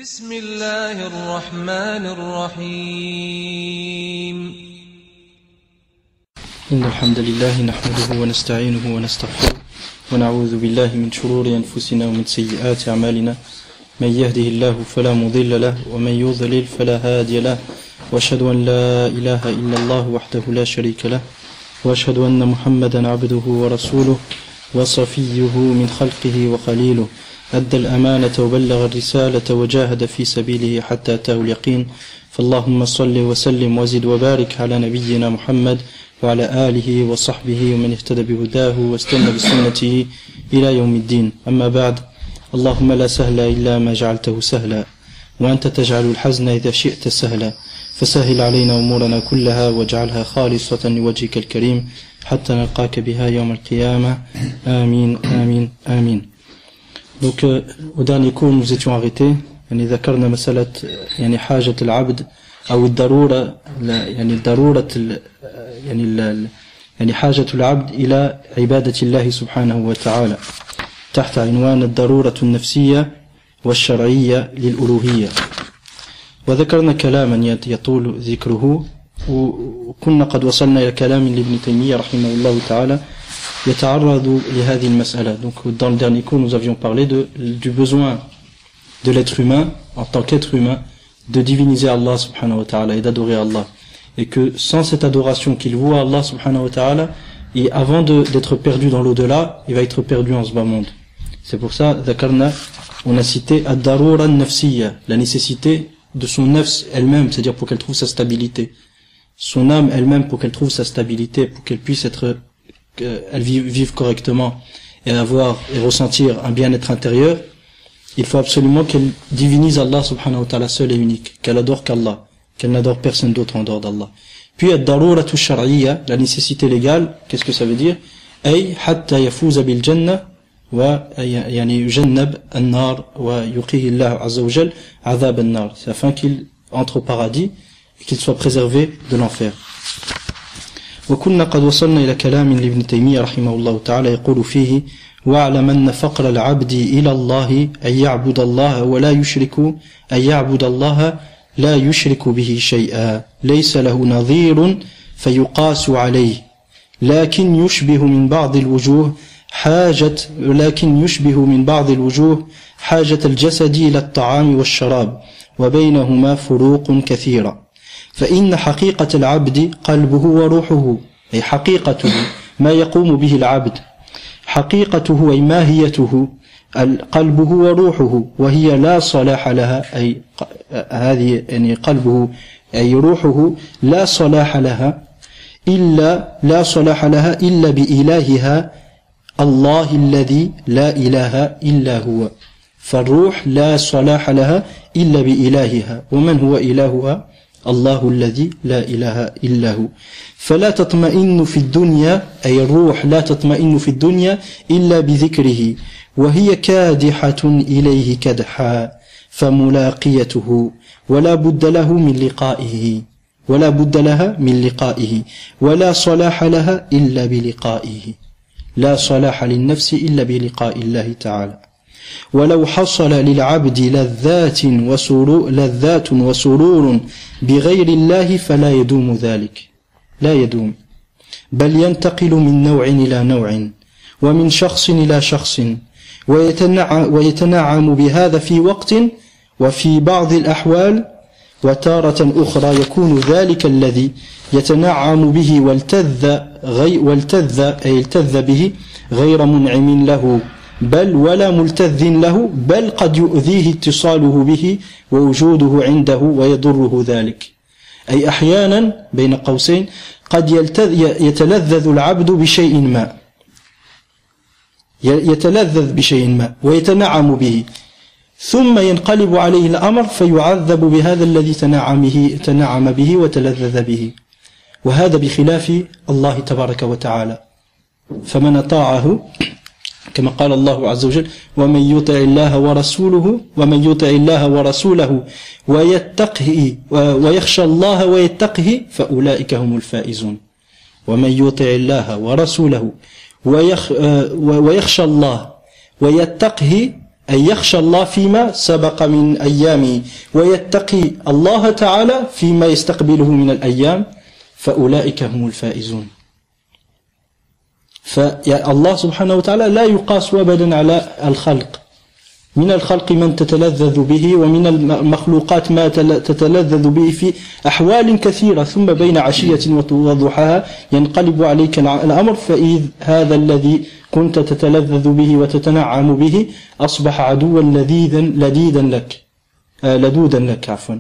بسم الله الرحمن الرحيم إن الحمد لله نحمده ونستعينه ونستغفره ونعوذ بالله من شرور أنفسنا ومن سيئات أعمالنا من يهده الله فلا مضل له ومن يضلل فلا هادي له وأشهد أن لا إله إلا الله وحده لا شريك له وأشهد أن محمدا عبده ورسوله وصفيه من خلقه وخليله أدى الأمانة وبلغ الرسالة وجاهد في سبيله حتى أتاه اليقين فاللهم صل وسلم وزد وبارك على نبينا محمد وعلى آله وصحبه ومن اهتدى بهداه واستنى بسنته إلى يوم الدين. أما بعد، اللهم لا سهل إلا ما جعلته سهلا وأنت تجعل الحزن إذا شئت سهلا فسهل علينا أمورنا كلها واجعلها خالصة لوجهك الكريم حتى نلقاك بها يوم القيامة. آمين آمين آمين. Donc au dernier cours nous étions arrêtés يعني ذكرنا مسألة يعني حاجة العبد أو الضرورة يعني ضرورة يعني حاجة العبد إلى عبادة الله سبحانه وتعالى تحت عنوان الضرورة النفسية والشرعية للألوهية. وذكرنا كلاما يطول ذكره وكنا قد وصلنا إلى كلام لابن تيمية رحمه الله تعالى يتعرض لهذه المسألة. Donc dans le dernier cours nous avions parlé du besoin de l'être humain en tant qu'être humain de diviniser Allah subhanahu wa ta'ala et d'adorer Allah, et que sans cette adoration qu'il voit Allah subhanahu wa ta'ala, et avant d'être perdu dans l'au-delà, il va être perdu en ce bas monde. C'est pour ça on a cité ad-darura an-nafsiyya, la nécessité de son nafs elle-même, c'est-à-dire pour qu'elle trouve sa stabilité, son âme elle-même pour qu'elle trouve sa stabilité, pour qu'elle puisse qu'elle vive correctement et ressentir un bien-être intérieur. Il faut absolument qu'elle divinise Allah subhanahu wa ta'ala seul et unique, qu'elle adore qu'Allah, qu'elle n'adore personne d'autre en dehors d'Allah. Puis ad-daruratu shar'iyya, la nécessité légale, qu'est-ce que ça veut dire? Ay hatta yafuza bil jannah wa yani yujannab an-nar wa yuqihi Allah azza wa jal azab an-nar, c'est afin qu'il entre au paradis et qu'il soit préservé de l'enfer. وكنا قد وصلنا إلى كلام لابن تيمية رحمه الله تعالى يقول فيه: واعلم أن فقر العبد إلى الله أن يعبد الله لا يشرك به شيئا ليس له نظير فيقاس عليه، لكن يشبه من بعض الوجوه حاجة الجسد إلى الطعام والشراب وبينهما فروق كثيرة. فإن حقيقة العبد قلبه وروحه، أي حقيقته ما يقوم به العبد، حقيقته أي ماهيته قلبه وروحه، وهي لا صلاح لها، أي هذه يعني قلبه أي روحه لا صلاح لها إلا بإلهها الله الذي لا إله إلا هو. فالروح لا صلاح لها إلا بإلهها، ومن هو إلهها؟ الله الذي لا إله إلا هو. فلا تطمئن في الدنيا، أي الروح لا تطمئن في الدنيا إلا بذكره، وهي كادحة إليه كدحا فملاقيته ولا بد لها من لقائه ولا صلاح لها إلا بلقائه. لا صلاح للنفس إلا بلقاء الله تعالى. ولو حصل للعبد لذات وسرور بغير الله فلا يدوم ذلك، لا يدوم، بل ينتقل من نوع إلى نوع ومن شخص إلى شخص، ويتنعم بهذا في وقت وفي بعض الأحوال، وتارة أخرى يكون ذلك الذي يتنعم به والتذ به غير منعم له بل ولا ملتذ له، بل قد يؤذيه اتصاله به ووجوده عنده ويضره ذلك. أي أحيانا بين قوسين قد يتلذذ العبد بشيء ما ويتنعم به، ثم ينقلب عليه الأمر فيعذب بهذا الذي تنعم به وتلذذ به، وهذا بخلاف الله تبارك وتعالى. فمن أطاعه كما قال الله عز وجل: ومن يطع الله ورسوله ويخشى الله ويتقه فأولئك هم الفائزون. ومن يطع الله ورسوله ويخشى الله ويتقه أن يخشى الله فيما سبق من أيامه ويتقي الله تعالى فيما يستقبله من الأيام فأولئك هم الفائزون. فالله سبحانه وتعالى لا يقاس أبدا على الخلق. من الخلق من تتلذذ به ومن المخلوقات ما تتلذذ به في أحوال كثيرة ثم بين عشية وضحاها ينقلب عليك الأمر فإذ هذا الذي كنت تتلذذ به وتتنعم به أصبح عدوا لدودا لك عفوا.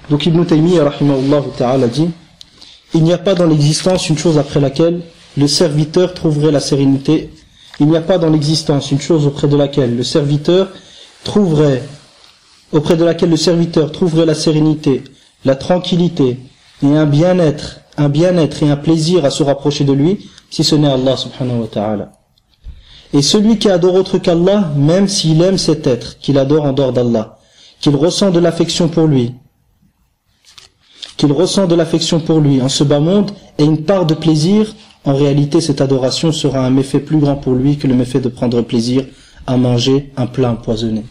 Donc Ibn Taymiyyah rahimahullah ta'ala dit: il n'y a pas dans l'existence une chose après laquelle le serviteur trouverait la sérénité. Il n'y a pas dans l'existence une chose auprès de laquelle le serviteur trouverait la sérénité, la tranquillité et un bien-être et un plaisir à se rapprocher de lui, si ce n'est Allah subhanahu wa ta'ala. Et celui qui adore autre qu'Allah, même s'il aime cet être qu'il adore en dehors d'Allah, qu'il ressent de l'affection pour lui en ce bas monde et une part de plaisir, en réalité cette adoration sera un méfait plus grand pour lui que le méfait de prendre plaisir à manger un plat empoisonné.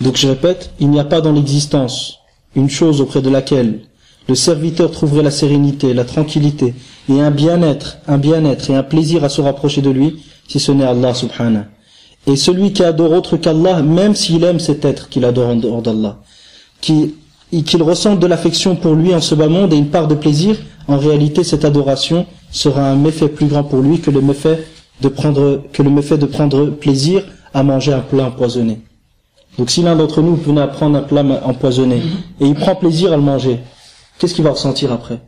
Donc je répète, il n'y a pas dans l'existence une chose auprès de laquelle le serviteur trouverait la sérénité, la tranquillité et un bien-être et un plaisir à se rapprocher de lui, si ce n'est Allah subhanahu. Et celui qui adore autre qu'Allah, même s'il aime cet être qu'il adore en dehors d'Allah, qu'il ressente de l'affection pour lui en ce bas monde et une part de plaisir, en réalité cette adoration sera un méfait plus grand pour lui que le méfait de prendre plaisir à manger un plat empoisonné. Donc si l'un d'entre nous venait à prendre un plat empoisonné et il prend plaisir à le manger, qu'est-ce qu'il va ressentir après?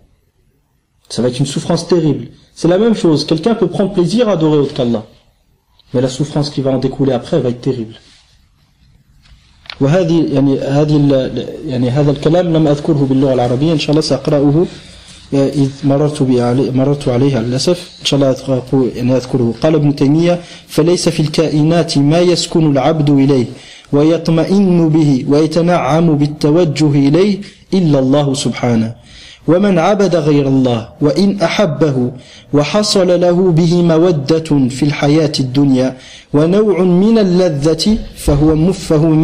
Ça va être une souffrance terrible. C'est la même chose, quelqu'un peut prendre plaisir à adorer autre qu'Allah, mais la souffrance qui va en découler après va être terrible. هذا الكلام لم أذكره باللغة العربية إن شاء الله سأقرأه إذ مررت عليه على الأسف إن شاء الله أذكره. قال ابن تيمية: فليس في الكائنات ما يسكن العبد إليه ويطمئن به ويتنعم بالتوجه إليه إلا الله سبحانه، ومن عبد غير الله وإن أحبه وحصل له به مودة في الحياة الدنيا ونوع من اللذة فهو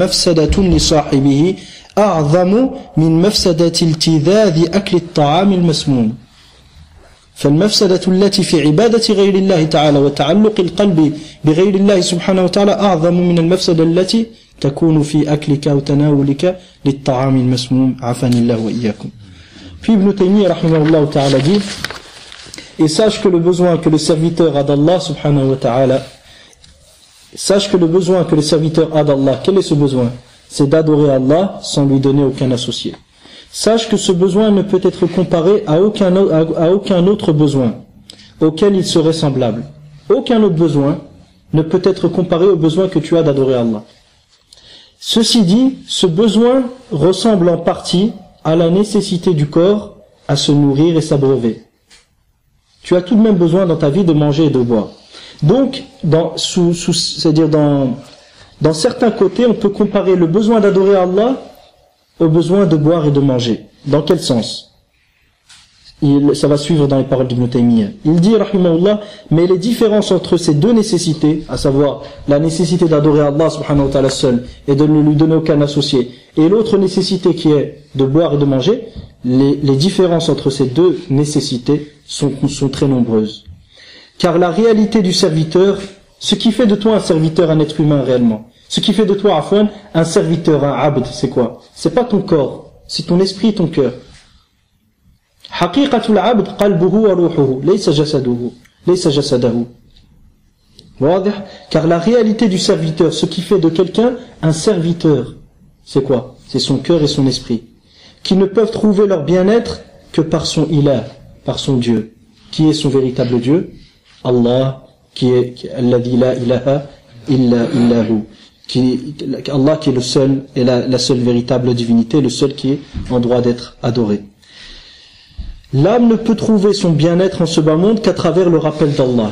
مفسدة لصاحبه أعظم من مفسدة التذاذ أكل الطعام المسموم. فالمفسدة التي في عبادة غير الله تعالى وتعلق القلب بغير الله سبحانه وتعالى أعظم من المفسدة التي تكون في أكلك وتناولك للطعام المسموم عافاني الله وإياكم. Puis Ibn Taymiyyah rahimahullah ta'ala dit: et sache que le besoin que le serviteur a d'Allah subhanahu wa ta'ala, quel est ce besoin? C'est d'adorer Allah sans lui donner aucun associé. Sache que ce besoin ne peut être comparé à aucun autre besoin auquel il serait semblable. Aucun autre besoin ne peut être comparé au besoin que tu as d'adorer Allah. Ceci dit, ce besoin ressemble en partie à la nécessité du corps à se nourrir et s'abreuver. Tu as tout de même besoin dans ta vie de manger et de boire. Donc, c'est-à-dire dans certains côtés, on peut comparer le besoin d'adorer Allah au besoin de boire et de manger. Dans quel sens? Ça va suivre dans les paroles d'Ibn Taymiyyah. Il dit, rahimahullah, mais les différences entre ces deux nécessités, à savoir la nécessité d'adorer Allah subhanahu wa ta'ala seul et de ne lui donner aucun associé, et l'autre nécessité qui est de boire et de manger, les différences entre ces deux nécessités sont très nombreuses. Car la réalité du serviteur, ce qui fait de toi un serviteur, un être humain réellement, ce qui fait de toi, afwan, un serviteur, un abd, c'est quoi? C'est pas ton corps, c'est ton esprit et ton cœur. حقيقة العبد قلبه وروحه ليس جسده. واضح? Car la réalité du serviteur, ce qui fait de quelqu'un un serviteur, c'est quoi? C'est son cœur et son esprit, qui ne peuvent trouver leur bien-être que par son ilah, par son Dieu. Qui est son véritable Dieu? Allah, qui est alladhi la ilaha illa illahu, Allah qui est le seul et la seule véritable divinité, le seul qui est en droit d'être adoré. L'âme ne peut trouver son bien-être en ce bas monde qu'à travers le rappel d'Allah.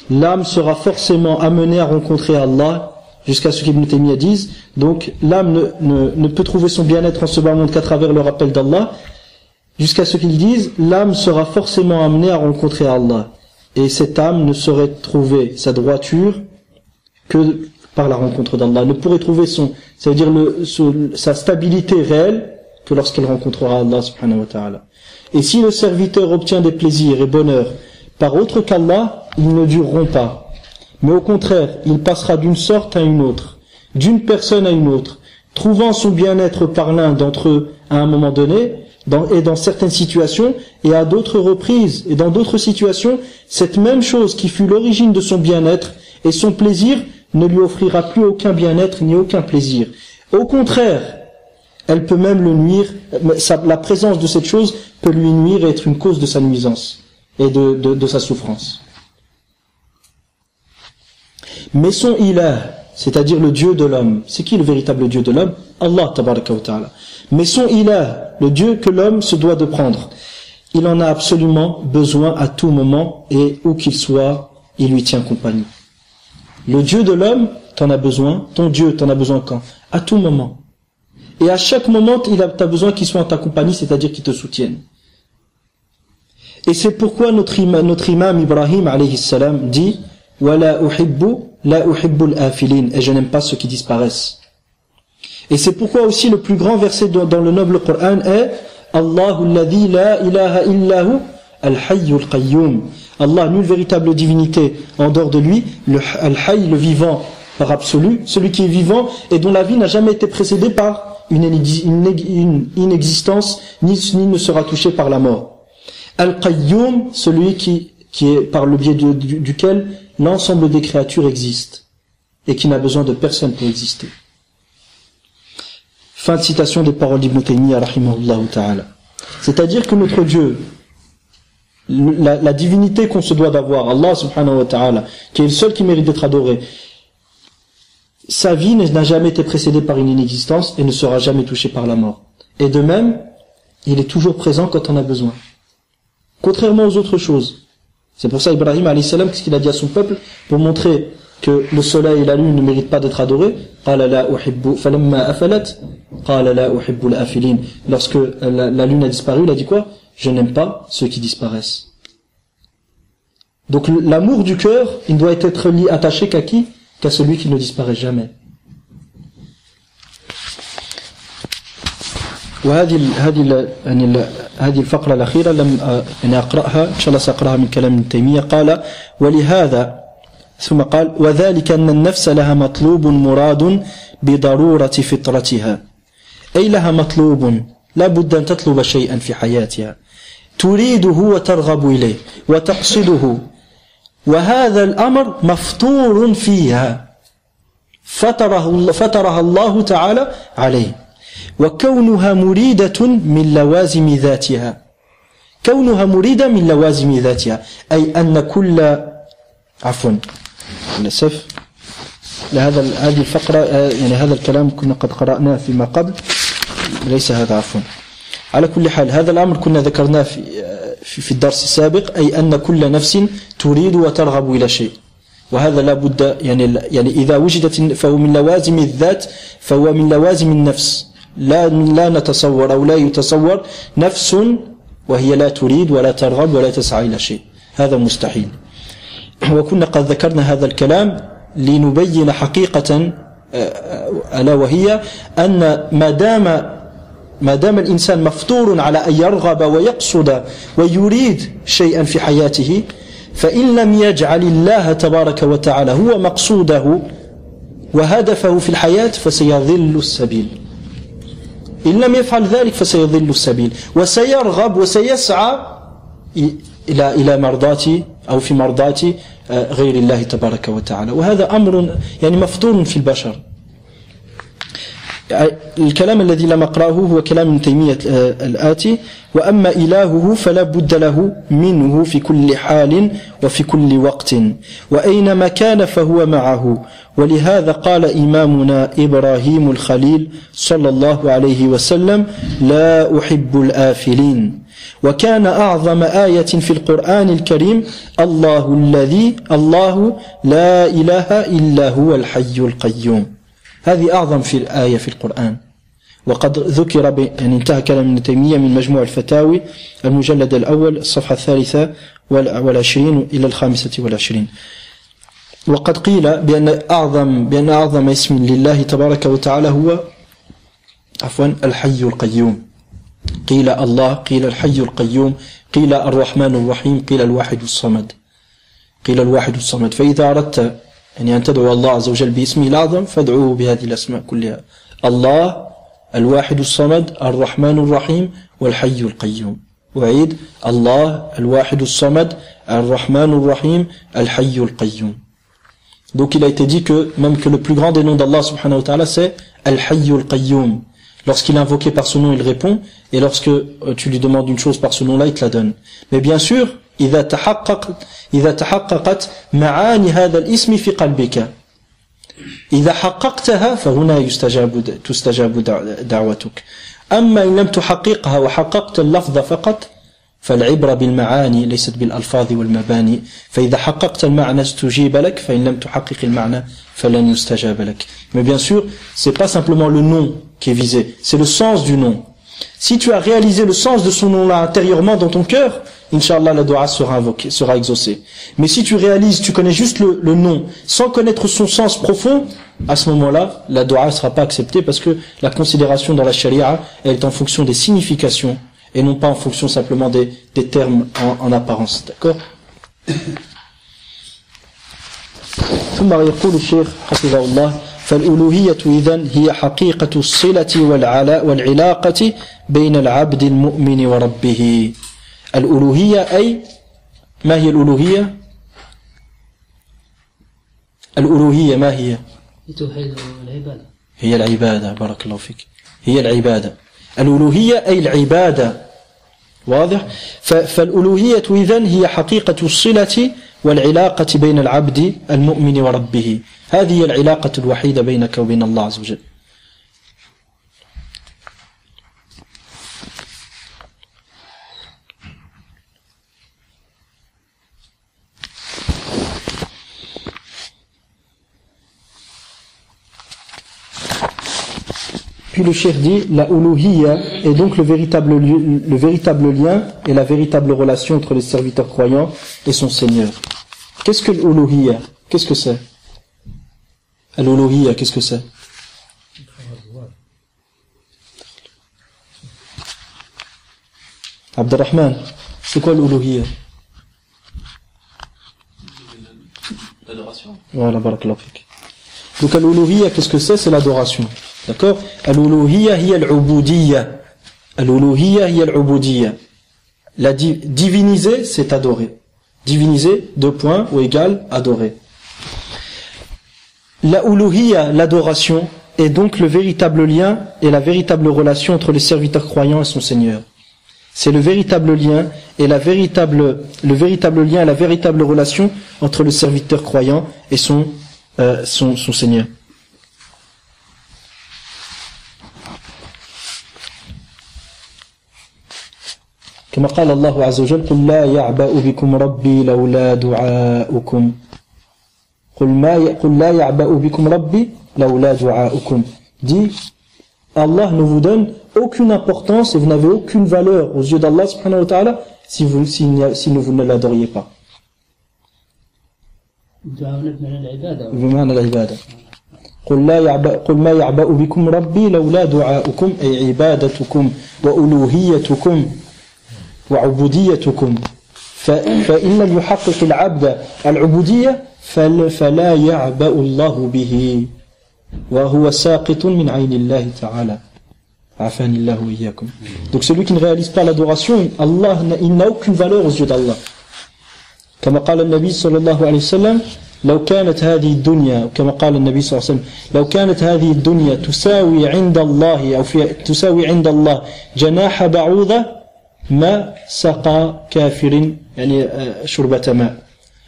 L'âme sera forcément amenée à rencontrer Allah, jusqu'à ce qu'Ibn Taymiyyah dise. Donc l'âme ne peut trouver son bien-être en ce bas monde qu'à travers le rappel d'Allah. jusqu'à ce qu'ils disent l'âme sera forcément amenée à rencontrer Allah, et cette âme ne saurait trouver sa droiture que par la rencontre d'Allah, ne pourrait trouver ça veut dire sa stabilité réelle que lorsqu'elle rencontrera Allah subhanahu wa ta'ala. Et si le serviteur obtient des plaisirs et bonheurs par autre qu'Allah, ils ne dureront pas, mais au contraire, il passera d'une sorte à une autre, d'une personne à une autre, trouvant son bien-être par l'un d'entre eux à un moment donné, et dans certaines situations, et à d'autres reprises, et dans d'autres situations, cette même chose qui fut l'origine de son bien-être et son plaisir ne lui offrira plus aucun bien-être ni aucun plaisir. Au contraire, elle peut même le nuire, la présence de cette chose peut lui nuire et être une cause de sa nuisance et de sa souffrance. Mais son ilah, c'est-à-dire le Dieu de l'homme, c'est qui le véritable Dieu de l'homme? Allah tabaraka wa ta'ala. Mais son ilah, le Dieu que l'homme se doit de prendre, il en a absolument besoin à tout moment, et où qu'il soit, il lui tient compagnie. Le Dieu de l'homme, t'en as besoin, ton Dieu t'en a besoin quand? À tout moment. Et à chaque moment, t'as besoin qu'il soit en ta compagnie, c'est-à-dire qu'il te soutienne. Et c'est pourquoi notre imam Ibrahim alayhi salam dit وَلَا أُحِبُّ لَا أُحِبُّ الْآفِلِينَ, et je n'aime pas ceux qui disparaissent. Et c'est pourquoi aussi le plus grand verset dans le noble Coran est Allahu alladhi la ilaha illahu al-hayyul qayyum. Allah, nulle véritable divinité en dehors de lui, le al-hayy, le vivant par absolu, celui qui est vivant et dont la vie n'a jamais été précédée par une inexistence, ni ne sera touché par la mort. Al-qayyum, celui qui est par le biais duquel l'ensemble des créatures existent et qui n'a besoin de personne pour exister. Fin de citation des paroles d'Ibn Taymiyyah rahimahullah ta'ala. C'est-à-dire que notre Dieu, la divinité qu'on se doit d'avoir, Allah subhanahu wa ta'ala, qui est le seul qui mérite d'être adoré, sa vie n'a jamais été précédée par une inexistence et ne sera jamais touchée par la mort. Et de même, il est toujours présent quand on a besoin. Contrairement aux autres choses. C'est pour ça Ibrahim alayhi salam, qu'est-ce qu'il a dit à son peuple pour montrer que le soleil et la lune ne méritent pas d'être adorés? Lorsque la lune a disparu, il a dit quoi? Je n'aime pas ceux qui disparaissent. Donc l'amour du cœur, il doit être attaché qu'à qui? Qu'à celui qui ne disparaît jamais. هذه الفقرة الأخيرة لم أقرأها إن شاء الله سأقرأها من كلام ابن تيمية. قال ولهذا ثم قال وذلك أن النفس لها مطلوب مراد بضرورة فطرتها، أي لها مطلوب لا بد أن تطلب شيئا في حياتها تريده وترغب إليه وتقصده، وهذا الأمر مفطور فيها فطرها الله تعالى عليه، وكونها مريدة من لوازم ذاتها، كونها مريدة من لوازم ذاتها، أي أن كل للأسف هذه الفقرة يعني هذا الكلام كنا قد قرأناه فيما قبل، ليس هذا على كل حال هذا الأمر كنا ذكرناه في الدرس السابق، أي أن كل نفس تريد وترغب إلى شيء، وهذا لا بد يعني إذا وجدت فهو من لوازم الذات، فهو من لوازم النفس. لا نتصور أو لا يتصور نفس وهي لا تريد ولا ترغب ولا تسعى إلى شيء، هذا مستحيل. وكنا قد ذكرنا هذا الكلام لنبين حقيقة ألا وهي أن ما دام الإنسان مفطور على أن يرغب ويقصد ويريد شيئا في حياته، فإن لم يجعل الله تبارك وتعالى هو مقصوده وهدفه في الحياة فسيضل السبيل. إن لم يفعل ذلك فسيضل السبيل وسيرغب وسيسعى إلى مرضاتي أو في مرضات غير الله تبارك وتعالى، وهذا أمر يعني مفطور في البشر. الكلام الذي لم أقرأه هو كلام ابن تيمية الآتي: وأما إلهه فلا بد له منه في كل حال وفي كل وقت، وأينما كان فهو معه. ولهذا قال إمامنا إبراهيم الخليل صلى الله عليه وسلم: لا أحب الآفلين. وكان أعظم آية في القرآن الكريم: الله لا إله إلا هو الحي القيوم. هذه أعظم في الآية في القرآن. وقد ذكر يعني انتهى كلام ابن تيمية من مجموع الفتاوي المجلد الأول الصفحة 23 إلى 25. وقد قيل بأن أعظم اسم لله تبارك وتعالى هو الحي القيوم. قيل الله، قيل الحي القيوم، قيل الرحمن الرحيم، قيل الواحد الصمد. فإذا أردت أن تدعو الله عز وجل باسمه الأعظم فادعوه بهذه الأسماء كلها: الله، الواحد الصمد، الرحمن الرحيم، والحي القيوم. وعيد: الله، الواحد الصمد، الرحمن الرحيم, الحي القيum. Donc il a été dit que même que le plus grand des noms d'Allah subhanahu wa ta'ala c'est Al-Hayy al-Qayyum. Lorsqu'il est invoqué par ce nom, il répond, et lorsque tu lui demandes une chose par ce nom-là, il te la donne. Mais bien sûr, إذا تحققت معاني هذا الاسم في قلبك إذا حققتها فهنا تستجاب دعوتك. أما إن لم تحققها وحققت اللفظ فقط فالعبرة بالمعاني ليست بالألفاظ والمباني. فإذا حققت المعنى استجيب لك فإن لم تحقق المعنى فلن يستجاب لك. Mais bien sûr, c'est pas simplement le nom qui est visé, c'est le sens du nom. Si tu as réalisé le sens de son nom-là intérieurement dans ton cœur, Inch'Allah, la dua sera exaucée. Mais si tu réalises, tu connais juste le nom, sans connaître son sens profond, à ce moment-là, la dua ne sera pas acceptée parce que la considération dans la charia, elle est en fonction des significations et non pas en fonction simplement des termes en apparence. D'accord? ثم يقول الشيخ حفظه الله فالألوهية إذن هي حقيقة الصلة والعلاقة بين العبد المؤمن وربه. الألوهية أي ما هي الألوهية؟ الألوهية ما هي؟ العبادة. هي العبادة. بارك الله فيك. هي العبادة. الألوهية أي العبادة. واضح؟ فالألوهية إذن هي حقيقة الصلة والعلاقة بين العبد المؤمن وربه. هذه العلاقة الوحيدة بينك وبين الله عز وجل. Puis le cheikh dit, la uluhiyya est donc le véritable lien et la véritable relation entre les serviteurs croyants et son Seigneur. Qu'est-ce que l'uluhiyya? Qu'est-ce que c'est? L'uluhiyya, qu'est-ce que c'est? Abdurrahman, c'est quoi l'uluhiyya? L'adoration. Voilà, barakallahu fik. Donc l'uluhiyya, qu'est-ce que c'est? C'est l'adoration. D'accord? Al-uluhiyya hiya al-ubudiyya. Al-uluhiyya hiya al-ubudiyya. La diviniser, c'est adorer. Diviniser, 2 points, ou égal, adorer. La uluhiyya, l'adoration, est donc le véritable lien et la véritable relation entre les serviteurs croyants et son Seigneur. C'est le véritable lien et le véritable lien et la véritable relation entre le serviteur croyant et son Seigneur. كما قال الله عز وجل قل لا يعبأ بكم ربي لولا دعاؤكم قل لا يعبأ بكم ربي لولا دعاؤكم. Dit, Allah ne vous donne aucune importance et vous n'avez aucune valeur aux yeux d'Allah subhanahu wa ta'ala si vous ne l'adoriez pas. بمعنى العبادة. قل ما يعبأ بكم ربي لولا دعاؤكم أي عبادتكم وألوهيتكم وعبوديتكم. فإن لم يحقق العبد العبودية فلا يعبأ الله به وهو ساقط من عين الله تعالى. عافاني الله وإياكم. Donc celui qui ne réalise pas l'adoration, Allah, il n'a aucune valeur aux yeux d'Allah. كما قال النبي صلى الله عليه وسلم لو كانت هذه الدنيا كما قال النبي صلى الله عليه وسلم لو كانت هذه الدنيا تساوي عند الله أو تساوي عند الله جناح بعوضة ما سقى كافر يعني شربة ماء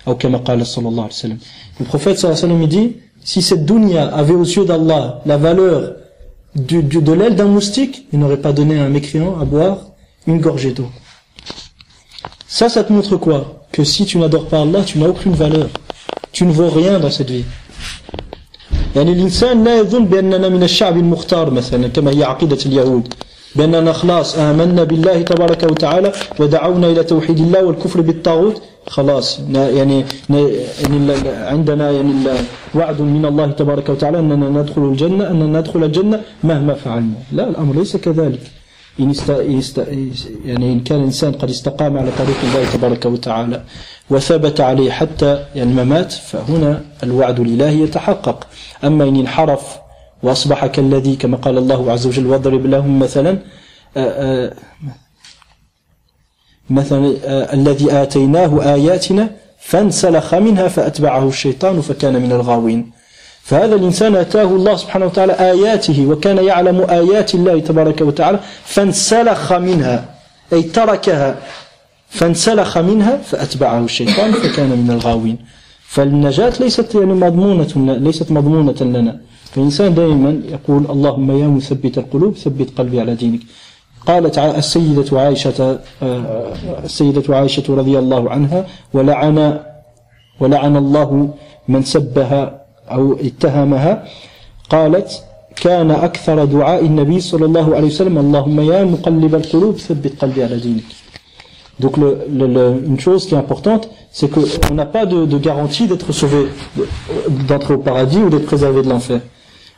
أو كما قال صلى الله عليه وسلم. Le prophète صلى الله عليه وسلم dit si cette dunya avait aux yeux d'Allah la valeur de l'aile d'un moustique, il n'aurait pas donné à un mécréant à boire une gorgée d'eau. Ça te montre quoi? Que si tu n'adores pas Allah, tu n'as aucune valeur. Tu ne vaux rien dans cette vie. يعني الإنسان لا يظن بأننا من الشعب المختار مثلا كما هي عقيدة اليهود بأننا خلاص آمنا بالله تبارك وتعالى ودعونا إلى توحيد الله والكفر بالطاغوت خلاص يعني عندنا يعني وعد من الله تبارك وتعالى أننا ندخل الجنة مهما فعلنا. لا، الأمر ليس كذلك. يعني إن كان الإنسان قد استقام على طريق الله تبارك وتعالى وثبت عليه حتى يعني الممات فهنا الوعد لله يتحقق. أما إن انحرف وأصبح كالذي كما قال الله عز وجل واضرب لهم مثلا الذي آتيناه آياتنا فانسلخ منها فأتبعه الشيطان فكان من الغاوين. فهذا الإنسان أتاه الله سبحانه وتعالى آياته وكان يعلم آيات الله تبارك وتعالى فانسلخ منها أي تركها فانسلخ منها فأتبعه الشيطان فكان من الغاوين. فالنجاة ليست يعني مضمونة لنا. فالإنسان دائما يقول اللهم يا مثبت القلوب ثبت قلبي على دينك. قالت السيدة عائشة رضي الله عنها ولعن الله من سبها أو اتهمها. قالت كان أكثر دعاء النبي صلى الله عليه وسلم اللهم يا مقلب القلوب ثبت قلبي على دينك. Donc une chose qui est importante, c'est qu'on n'a pas de garantie d'être sauvé, d'entrer au paradis ou d'être préservé de l'enfer.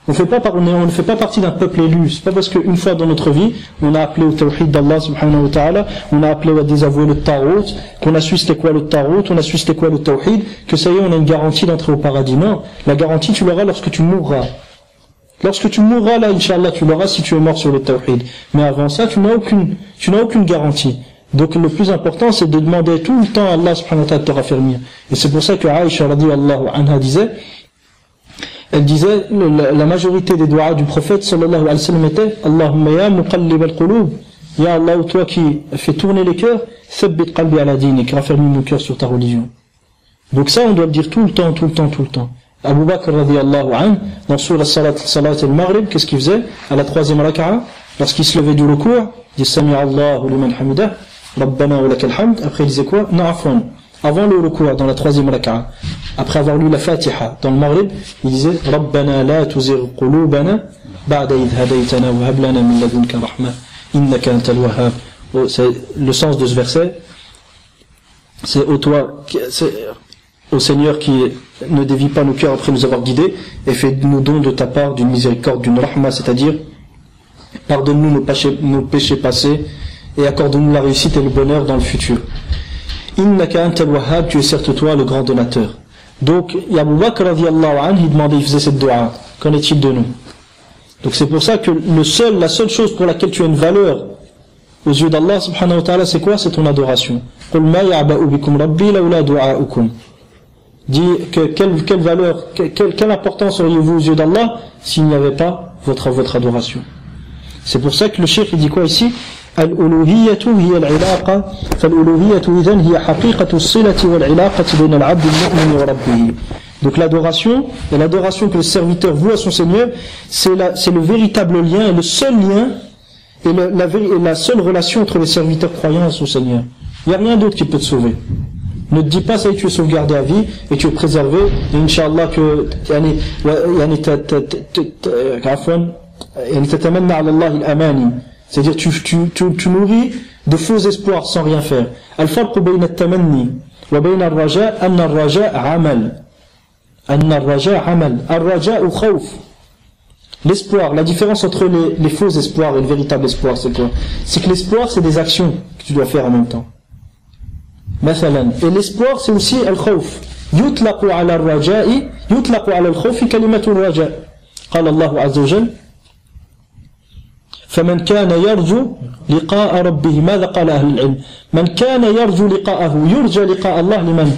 On ne fait pas partie d'un peuple élu. C'est pas parce qu'une fois dans notre vie, on a appelé au tawhid d'Allah subhanahu wa ta'ala, on a appelé à désavouer le tarout, qu'on a su c'était quoi le tarout, on a su c'était quoi le tawhid, que ça y est, on a une garantie d'entrer au paradis. Non, la garantie tu l'auras lorsque tu mourras. Lorsque tu mourras là, Inch'Allah, tu l'auras si tu es mort sur le tawhid. Mais avant ça, tu n'as aucune garantie. Donc le plus important, c'est de demander tout le temps à Allah subhanahu wa ta'ala de te raffermir. Et c'est pour ça que Aïcha radiyallahu anha disait, la majorité des doigts du prophète sallallahu alayhi wa sallam était Allahumma ya muqallib al-qulub, ya Allah, toi qui fais tourner les cœurs, thabbit qalbi ala dinik, raffermis mon cœur sur ta religion. Donc ça, on doit le dire tout le temps. Abu Bakr radiyallahu anhu, dans Surah Salat al-Maghrib, qu'est-ce qu'il faisait à la 3e raka'a, lorsqu'il se levait du ruku', il disait Sami Allahu liman hamidah, Rabbana wa lakal hamd. Après il disait quoi? Na'afwan. Avant le ruku' dans la 3e raka'a, après avoir lu la Fatiha dans le Maghrib, il disait Rabbana la tuzigh qulubana ba'da idh hadaytana wa hab lana min ladunka rahmah innaka antal wahhab. Le sens de ce verset, c'est au Seigneur qui ne dévie pas nos cœurs après nous avoir guidés et fais-nous don de ta part d'une miséricorde, d'une rahma, c'est-à-dire pardonne-nous nos péchés passés et accorde-nous la réussite et le bonheur dans le futur. Innaka antal wahhab, tu es certes toi le grand donateur. Donc Abu Bakr radiyallahu anhu, il faisait cette dua. Qu'en est-il de nous? Donc c'est pour ça que la seule chose pour laquelle tu as une valeur aux yeux d'Allah subhanahu wa ta'ala, c'est quoi? C'est ton adoration. Qul ma ya'ba'u bikum rabbi lawla du'a'ukum. Dis que quelle valeur, quelle importance auriez-vous aux yeux d'Allah s'il n'y avait pas votre adoration. C'est pour ça que le cheikh il dit quoi ici? الألوهية هي العلاقة فالألوهية إذن هي حقيقة الصلة والعلاقة بين العبد المؤمن وربه. Donc l'adoration, et l'adoration que le serviteur voue à son Seigneur, c'est le véritable lien, et le seul lien, et la seule relation entre les serviteurs croyants et son Seigneur. Il n'y a rien d'autre qui peut te sauver. Ne te dis pas ça y est, tu es sauvegardé à vie et tu es préservé, et Inch'Allah que تتمنى على الله الأماني. C'est-à-dire tu nourris de faux espoirs sans rien faire. الفرق بين التمني وبين الرجاء أن الرجاء عمل الرجاء خوف. L'espoir, la différence entre les faux espoirs et le véritable espoir, c'est quoi? C'est que l'espoir, c'est des actions que tu dois faire en même temps. مثلا. Et l'espoir, c'est aussi الخوف. يطلق على الرجاء يطلق على الخوف كلمة الرجاء. قال الله عز وجل فمن كان يرجو لقاء ربه. ماذا قال أهل العلم؟ من كان يرجو لقاءه، يرجى لقاء الله لمن؟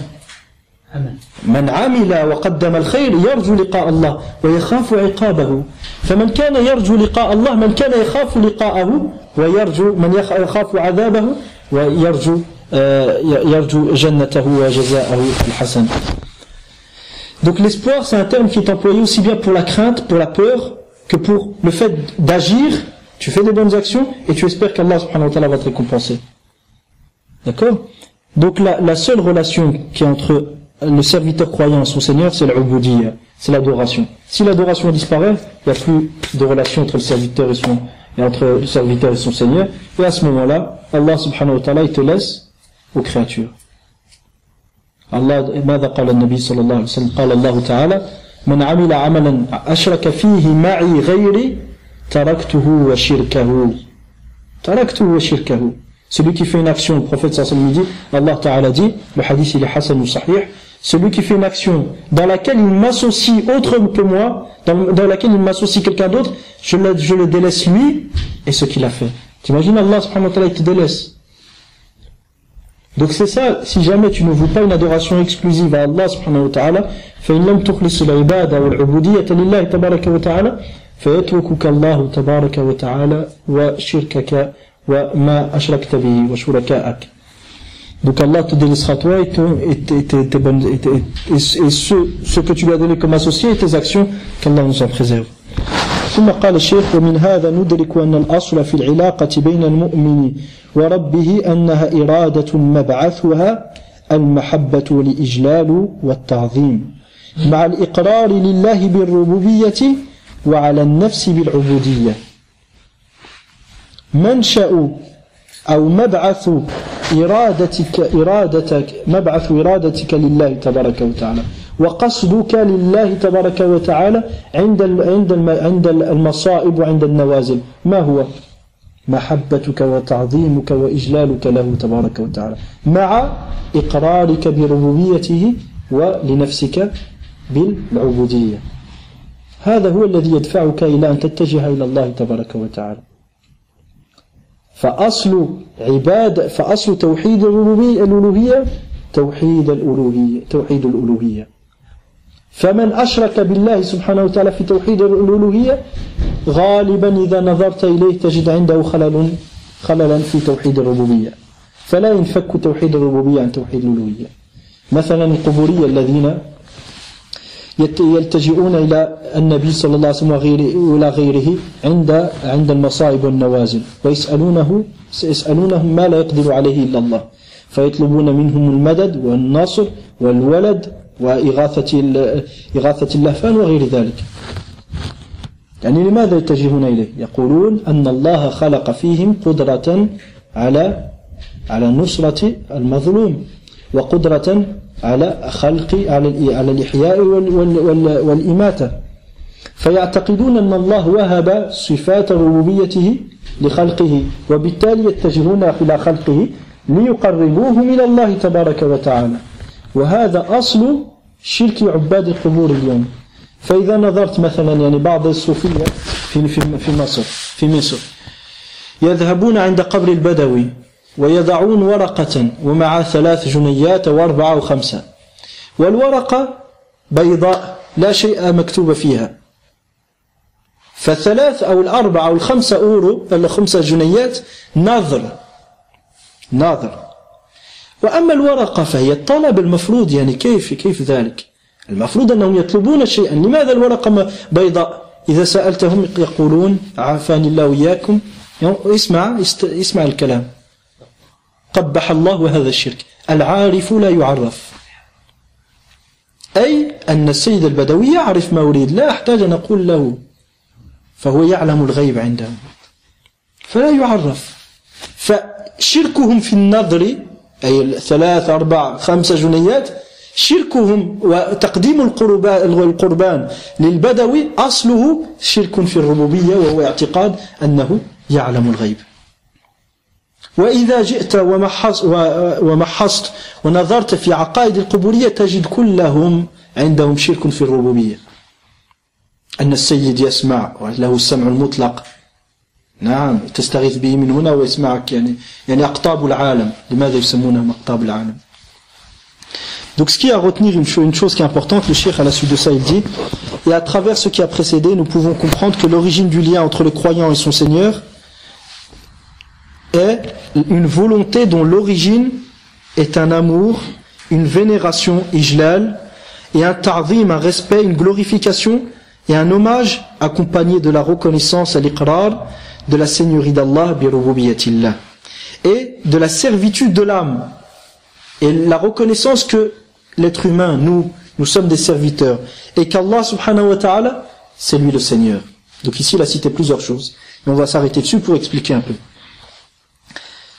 من عمل وقدم الخير يرجو لقاء الله ويخاف عقابه. فمن كان يرجو لقاء الله، من كان يخاف لقاءه ويرجو، من يخاف عذابه ويرجو يرجو جنته وجزاءه الحسن. Donc l'espoir, c'est un terme qui est employé aussi bien pour la crainte, pour la peur, que pour le fait d'agir. Tu fais des bonnes actions et tu espères qu'Allah subhanahu wa ta'ala va te récompenser. D'accord? Donc la seule relation qui est entre le serviteur croyant et son Seigneur, c'est l'ubudiyya. c'est l'adoration. Si l'adoration disparaît, il n'y a plus de relation entre le serviteur et son Seigneur. Et à ce moment-là, Allah subhanahu wa ta'ala, il te laisse aux créatures. Allah, ماذا قال النبي صلى الله عليه وسلم قال الله تعالى من عمل عملا أشرك فيه معي غيري تركته وشركه. Celui qui fait une action, le prophète sallallahu alayhi wa sallam dit, Allah ta'ala dit, le hadith il est hasan ou sahih, celui qui fait une action dans laquelle il m'associe autre que moi, dans laquelle il m'associe quelqu'un d'autre, je le délaisse lui et ce qu'il a fait. T'imagines Allah subhanahu wa ta'ala il te délaisse. Donc c'est ça, si jamais tu ne voues pas une adoration exclusive à Allah subhanahu wa ta'ala, فإن لم تخلص العبادة والعبودية لله تبارك وتعالى فيتركك الله تبارك وتعالى وشركك وما أشركت به وشركائك. Donc Allah te délaissera toi et ce que tu lui as donné comme associé et tes actions, qu'Allah nous en préserve. ثم قال الشيخ ومن هذا ندرك أن الأصل في العلاقة بين المؤمن وربه أنها إرادة مبعثها المحبة والإجلال والتعظيم مع الإقرار لله بالربوبية وعلى النفس بالعبودية. منشأ أو مبعث إرادتك لله تبارك وتعالى وقصدك لله تبارك وتعالى عند المصائب وعند النوازل ما هو؟ محبتك وتعظيمك وإجلالك له تبارك وتعالى مع إقرارك بربوبيته ولنفسك بالعبودية. هذا هو الذي يدفعك إلى أن تتجه إلى الله تبارك وتعالى. فأصل توحيد الألوهية توحيد الألوهية. فمن أشرك بالله سبحانه وتعالى في توحيد الألوهية غالبا إذا نظرت إليه تجد عنده خللا في توحيد الربوبية، فلا ينفك توحيد الربوبية عن توحيد الألوهية. مثلا القبورية الذين يلتجئون إلى النبي صلى الله عليه وسلم وإلى غيره عند المصائب والنوازل ويسألونهم ما لا يقدر عليه إلا الله، فيطلبون منهم المدد والنصر والولد وإغاثة اللهفان وغير ذلك. يعني لماذا يتجهون إليه؟ يقولون أن الله خلق فيهم قدرة على نصرة المظلوم وقدرة على على الإحياء والإماتة، فيعتقدون أن الله وهب صفات ربوبيته لخلقه، وبالتالي يتجهون إلى خلقه ليقربوهم إلى الله تبارك وتعالى. وهذا أصل شرك عباد القبور اليوم. فإذا نظرت مثلا يعني بعض الصوفية في مصر يذهبون عند قبر البدوي ويضعون ورقة ومع 3 جنيات و4 و5، والورقة بيضاء لا شيء مكتوب فيها، ف3 أو 4 أو 5 أورو ال5 جنيات ناظر. وأما الورقة فهي الطلب المفروض، يعني كيف ذلك؟ المفروض أنهم يطلبون شيئا. لماذا الورقة بيضاء؟ إذا سألتهم يقولون عافاني الله وإياكم، اسمع الكلام، قبح الله هذا الشرك، العارف لا يعرف، أي أن السيد البدوي يعرف ما أريد، لا أحتاج أن أقول له، فهو يعلم الغيب عنده فلا يعرف. فشركهم في النظر أي 3 4 5 جنيات، شركهم وتقديم القربان للبدوي أصله شرك في الربوبية، وهو اعتقاد أنه يعلم الغيب. وإذا جئت ومحصت ونظرت في عقائد القبورية تجد كلهم عندهم شرك في الربوبية، أن السيد يسمع وله السمع المطلق، نعم تستغيث به من هنا ويسمعك، يعني أقطاب العالم. لماذا يسمونهم أقطاب العالم؟ Donc ce qui est à retenir, une chose qui est importante, le cheikh à la suite de ça il dit, et à travers ce qui a précédé nous pouvons comprendre que l'origine du lien entre le croyant et son Seigneur est une volonté dont l'origine est un amour, une vénération, ijlal, et un ta'zim, un respect, une glorification et un hommage accompagné de la reconnaissance à l'iqrar de la seigneurie d'Allah bi rububiyatillah et de la servitude de l'âme et la reconnaissance que l'être humain, nous nous sommes des serviteurs. Et qu'Allah subhanahu wa ta'ala, c'est lui le Seigneur. Donc ici, il a cité plusieurs choses. Mais on va s'arrêter dessus pour expliquer un peu.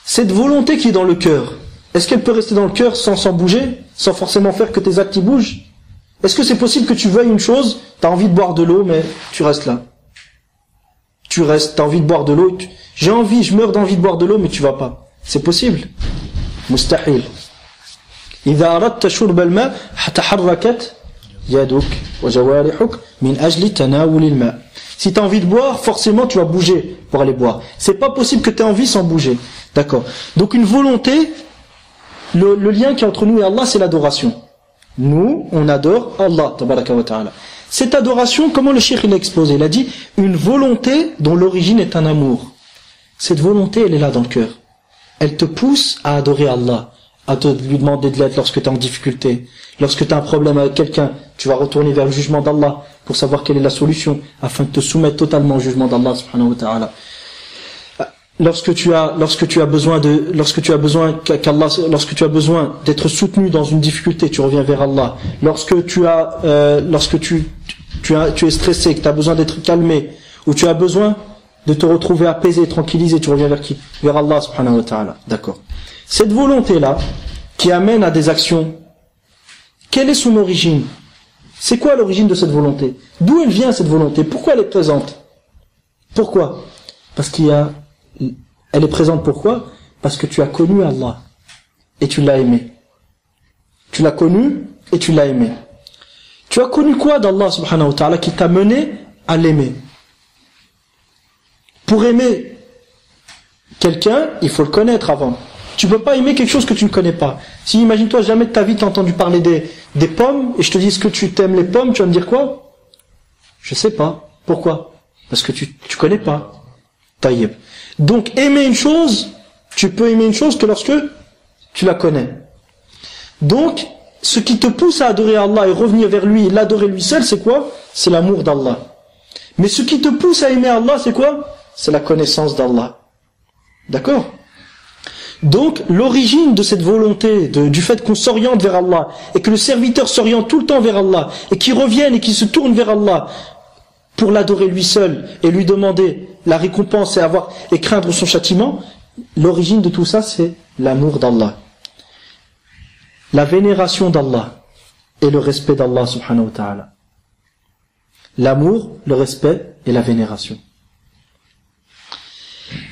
Cette volonté qui est dans le cœur, est-ce qu'elle peut rester dans le cœur sans bouger, sans forcément faire que tes actes y bougent? Est-ce que c'est possible que tu veuilles une chose, tu as envie de boire de l'eau, mais tu restes là? Tu restes, tu as envie de boire de l'eau, j'ai envie, je meurs d'envie de boire de l'eau, mais tu vas pas. C'est possible? Mustahil. إذا أردت شرب الماء تحركت يدك وجوارحك من أجل تناول الماء. Si tu as envie de boire, forcément tu vas bouger pour aller boire. C'est pas possible que tu aies envie sans bouger. D'accord. Donc une volonté, le lien qui est entre nous et Allah, c'est l'adoration. Nous, on adore Allah, tabaraka wa ta'ala. Cette adoration, comment le cheikh l'a exposé? Il a dit, une volonté dont l'origine est un amour. Cette volonté, elle est là dans le cœur. Elle te pousse à adorer Allah, à te lui demander de l'aide lorsque tu es en difficulté. Lorsque tu as un problème avec quelqu'un, tu vas retourner vers le jugement d'Allah pour savoir quelle est la solution, afin de te soumettre totalement au jugement d'Allah subhanahu wa ta'ala. Lorsque tu as besoin d'être soutenu dans une difficulté, tu reviens vers Allah. Lorsque tu es stressé, que tu as besoin d'être calmé, ou tu as besoin de te retrouver apaisé, tranquillisé, tu reviens vers qui? Vers Allah subhanahu wa ta'ala. D'accord. Cette volonté-là, qui amène à des actions, quelle est son origine? C'est quoi l'origine de cette volonté? D'où elle vient cette volonté? Pourquoi elle est présente? Pourquoi? Parce elle est présente pourquoi? Parce que tu as connu Allah et tu l'as aimé. Tu l'as connu et tu l'as aimé. Tu as connu quoi d'Allah subhanahu wa ta'ala qui t'a mené à l'aimer? Pour aimer quelqu'un, il faut le connaître avant. Tu peux pas aimer quelque chose que tu ne connais pas. Si, imagine-toi, jamais de ta vie t'as entendu parler des pommes, et je te dis, est-ce que tu t'aimes les pommes, tu vas me dire quoi? Je sais pas. Pourquoi? Parce que tu connais pas. Taïeb. Donc, aimer une chose, tu peux aimer une chose que lorsque tu la connais. Donc, ce qui te pousse à adorer Allah et revenir vers lui, et l'adorer lui seul, c'est quoi? C'est l'amour d'Allah. Mais ce qui te pousse à aimer Allah, c'est quoi? C'est la connaissance d'Allah. D'accord? Donc, l'origine de cette volonté, du fait qu'on s'oriente vers Allah, et que le serviteur s'oriente tout le temps vers Allah, et qu'il revienne et qu'il se tourne vers Allah, pour l'adorer lui seul, et lui demander la récompense et craindre son châtiment, l'origine de tout ça, c'est l'amour d'Allah. La vénération d'Allah, et le respect d'Allah subhanahu wa ta'ala. L'amour, le respect et la vénération.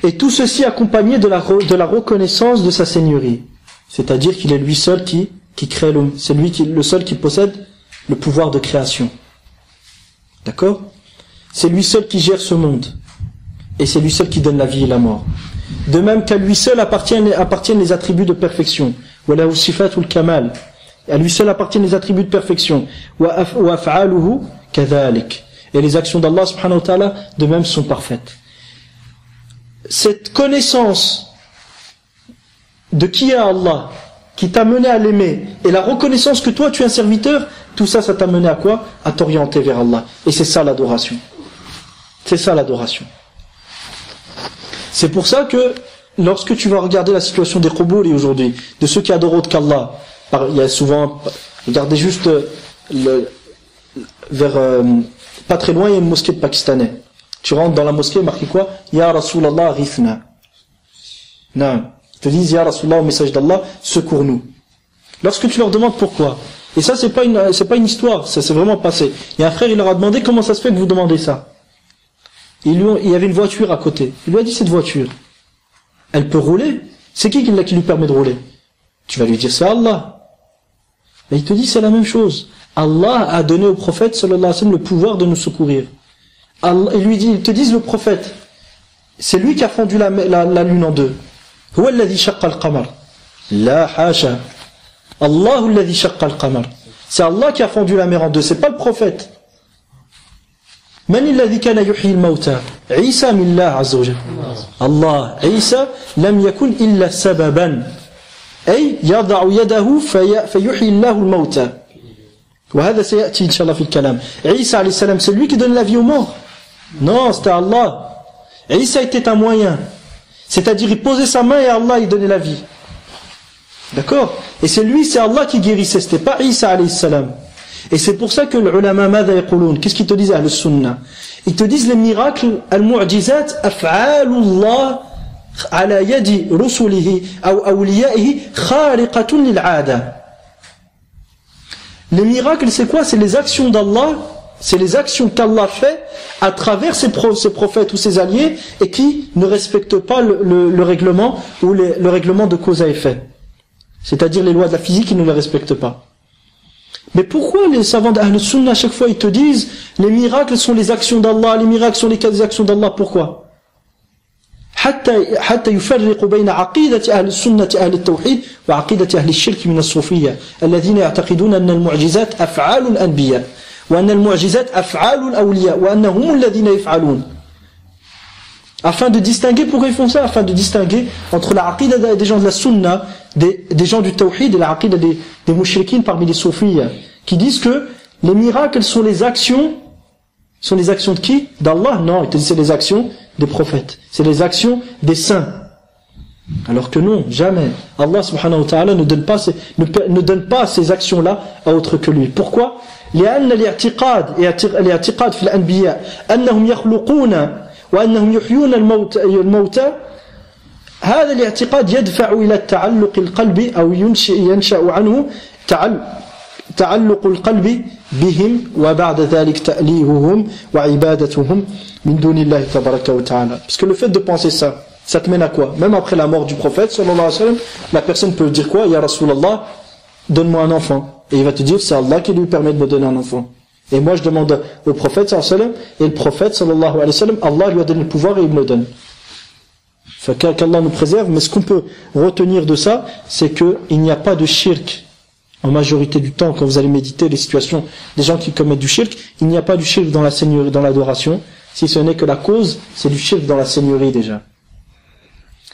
Et tout ceci accompagné de la reconnaissance de sa seigneurie. C'est-à-dire qu'il est lui seul qui crée l'homme. C'est lui le seul qui possède le pouvoir de création. D'accord? C'est lui seul qui gère ce monde. Et c'est lui seul qui donne la vie et la mort. De même qu'à lui seul appartiennent les attributs de perfection. Wala sifatul kamal. À lui seul appartiennent les attributs de perfection. Wa af'aluhu kadhalik. Et les actions d'Allah subhanahu wa ta'ala de même sont parfaites. Cette connaissance de qui est Allah, qui t'a mené à l'aimer, et la reconnaissance que toi tu es un serviteur, tout ça, ça t'a mené à quoi? À t'orienter vers Allah. Et c'est ça l'adoration. C'est ça l'adoration. C'est pour ça que lorsque tu vas regarder la situation des Quburi aujourd'hui, de ceux qui adorent autre qu'Allah, il y a souvent, regardez juste pas très loin, il y a une mosquée de Pakistanais. Tu rentres dans la mosquée, marqué quoi? Ya Rasulallah rifna. Non. Ils te disent Ya Rasulallah, au message d'Allah, secours-nous. Lorsque tu leur demandes pourquoi, et ça c'est pas une histoire, ça s'est vraiment passé. Il y a un frère, il leur a demandé comment ça se fait que vous demandez ça. Il y avait une voiture à côté. Il lui a dit cette voiture, elle peut rouler? C'est qui lui permet de rouler? Tu vas lui dire c'est Allah. Et il te dit c'est la même chose. Allah a donné au prophète sallallahu alayhi wa sallam le pouvoir de nous secourir. Ils te disent le prophète, c'est lui qui a fendu la lune en deux. Huwa alladhi shaqqa al-qamar. La hasha. Allahu alladhi shaqqa al-qamar. C'est Allah qui a fendu la mer en deux, c'est pas le prophète. Man alladhi kana yuhyi al-mauta? Isa millah azza wa jalla. Allah. Isa lam yakun illa sababan. Ay yada'u yadahu fayuhyi Allahu al-mauta. وهذا سيأتي إن شاء الله في الكلام. Isa alayhi salam, c'est lui qui donne la vie aux morts. Non, c'était Allah. Isa était un moyen. C'est-à-dire, il posait sa main et Allah, il donnait la vie. D'accord? Et c'est Allah qui guérissait, c'était pas Isa alayhi salam. Et c'est pour ça que les ulama, qu'est-ce qu'ils te disent Ahl Sunnah? Ils te disent les miracles, al-mu'jizat, af'alullah ala yadi rusulihi ou awliyaihi khariqatun lil'ada. Les miracles, c'est quoi? C'est les actions d'Allah, c'est les actions qu'Allah fait à travers ses prophètes ou ses alliés et qui ne respectent pas le règlement ou le règlement de cause à effet. C'est-à-dire les lois de la physique, ils ne les respectent pas. Mais pourquoi les savants d'Ahl Sunnah, à chaque fois, ils te disent les miracles sont les actions d'Allah, les miracles sont les actions d'Allah? Pourquoi? حتى يفرق بين عقيدة أهل السنة أهل التوحيد وعقيدة أهل الشرك من الصوفية الذين يعتقدون أن المعجزات أفعال الأنبياء وأن المعجزات أفعال الأولياء وأنهم الذين يفعلون. Afin de distinguer, pourquoi ils font ça? Afin de distinguer entre la aqida des gens de la sunna, des gens du tawhid, et la aqida des mouchriquins parmi les soufis, qui disent que les miracles sont les actions de qui? D'Allah? Non, ils te disent c'est les actions des prophètes, c'est les actions des saints. Alors que non, jamais. Allah subhanahu wa ta'ala ne donne pas ces actions-là à autre que lui. Pourquoi? لأن الاعتقاد في الأنبياء أنهم يخلقون وأنهم يحيون الموتى هذا الاعتقاد يدفع إلى التعلق القلب أو ينشأ عنه تعلق القلب بهم وبعد ذلك تأليههم وعبادتهم من دون الله تبارك وتعالى. Parce que le fait de penser ça te mène à quoi? Même après la mort du prophète sallallahu alayhi wa sallam, la personne peut dire quoi? Ya Rasulallah, donne-moi un enfant. Et il va te dire c'est Allah qui lui permet de me donner un enfant. Et moi je demande au prophète sallallahu alayhi wa sallam, et le prophète sallallahu alayhi wa sallam, Allah lui a donné le pouvoir et il me le donne. Qu'Allah nous préserve. Mais ce qu'on peut retenir de ça, c'est qu'il n'y a pas de shirk. En majorité du temps, quand vous allez méditer les situations des gens qui commettent du shirk, il n'y a pas du shirk dans la seigneurie, dans l'adoration, si ce n'est que la cause, c'est du shirk dans la seigneurie déjà.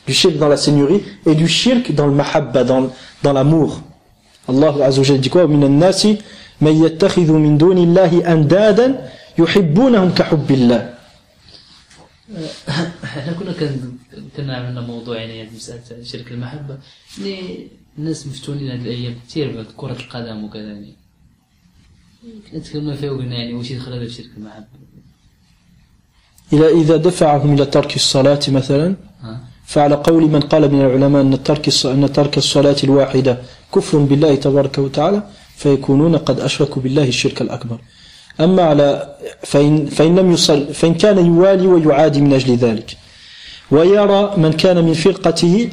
Du shirk dans la seigneurie et du shirk dans le mahabba, dans l'amour. Allah Azza wa Jalla dit quoi? Min an-nasi man yattakhidhu min dunillahi andadan yuhibbunahum ka hubbillah. احنا كنا عملنا موضوع يعني مسألة شرك المحبة اللي الناس مفتونين هذه الأيام كثير بعد كرة القدم وكذا يعني نتكلم فيه وقلنا يعني وش يدخل هذا في شرك المحبة؟ إذا دفعهم إلى ترك الصلاة مثلا فعلى قول من قال من العلماء أن ترك الصلاة الواحدة كفر بالله تبارك وتعالى فيكونون قد أشركوا بالله الشرك الأكبر. أما على فإن لم يصل فإن كان يوالي ويعادي من أجل ذلك ويرى من كان من فرقته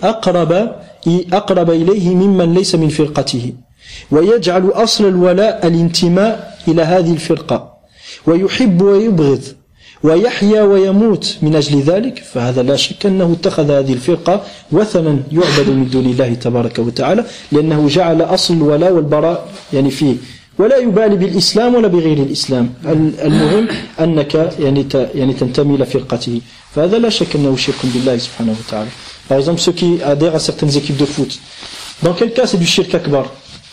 أقرب إليه ممن ليس من فرقته ويجعل أصل الولاء الانتماء إلى هذه الفرقة ويحب ويبغض ويحيا ويموت من أجل ذلك فهذا لا شك أنه اتخذ هذه الفرقة وثنا يعبد من دون الله تبارك وتعالى لأنه جعل أصل الولاء والبراء يعني فيه ولا يبالي بالإسلام ولا بغير الإسلام. المهم أنك يعني تنتمي إلى فرقته فهذا لا شك أنه شرك بالله سبحانه وتعالى. Par exemple, ceux qui adhèrent à certaines équipes de foot. Dans quel cas c'est du shirk akbar?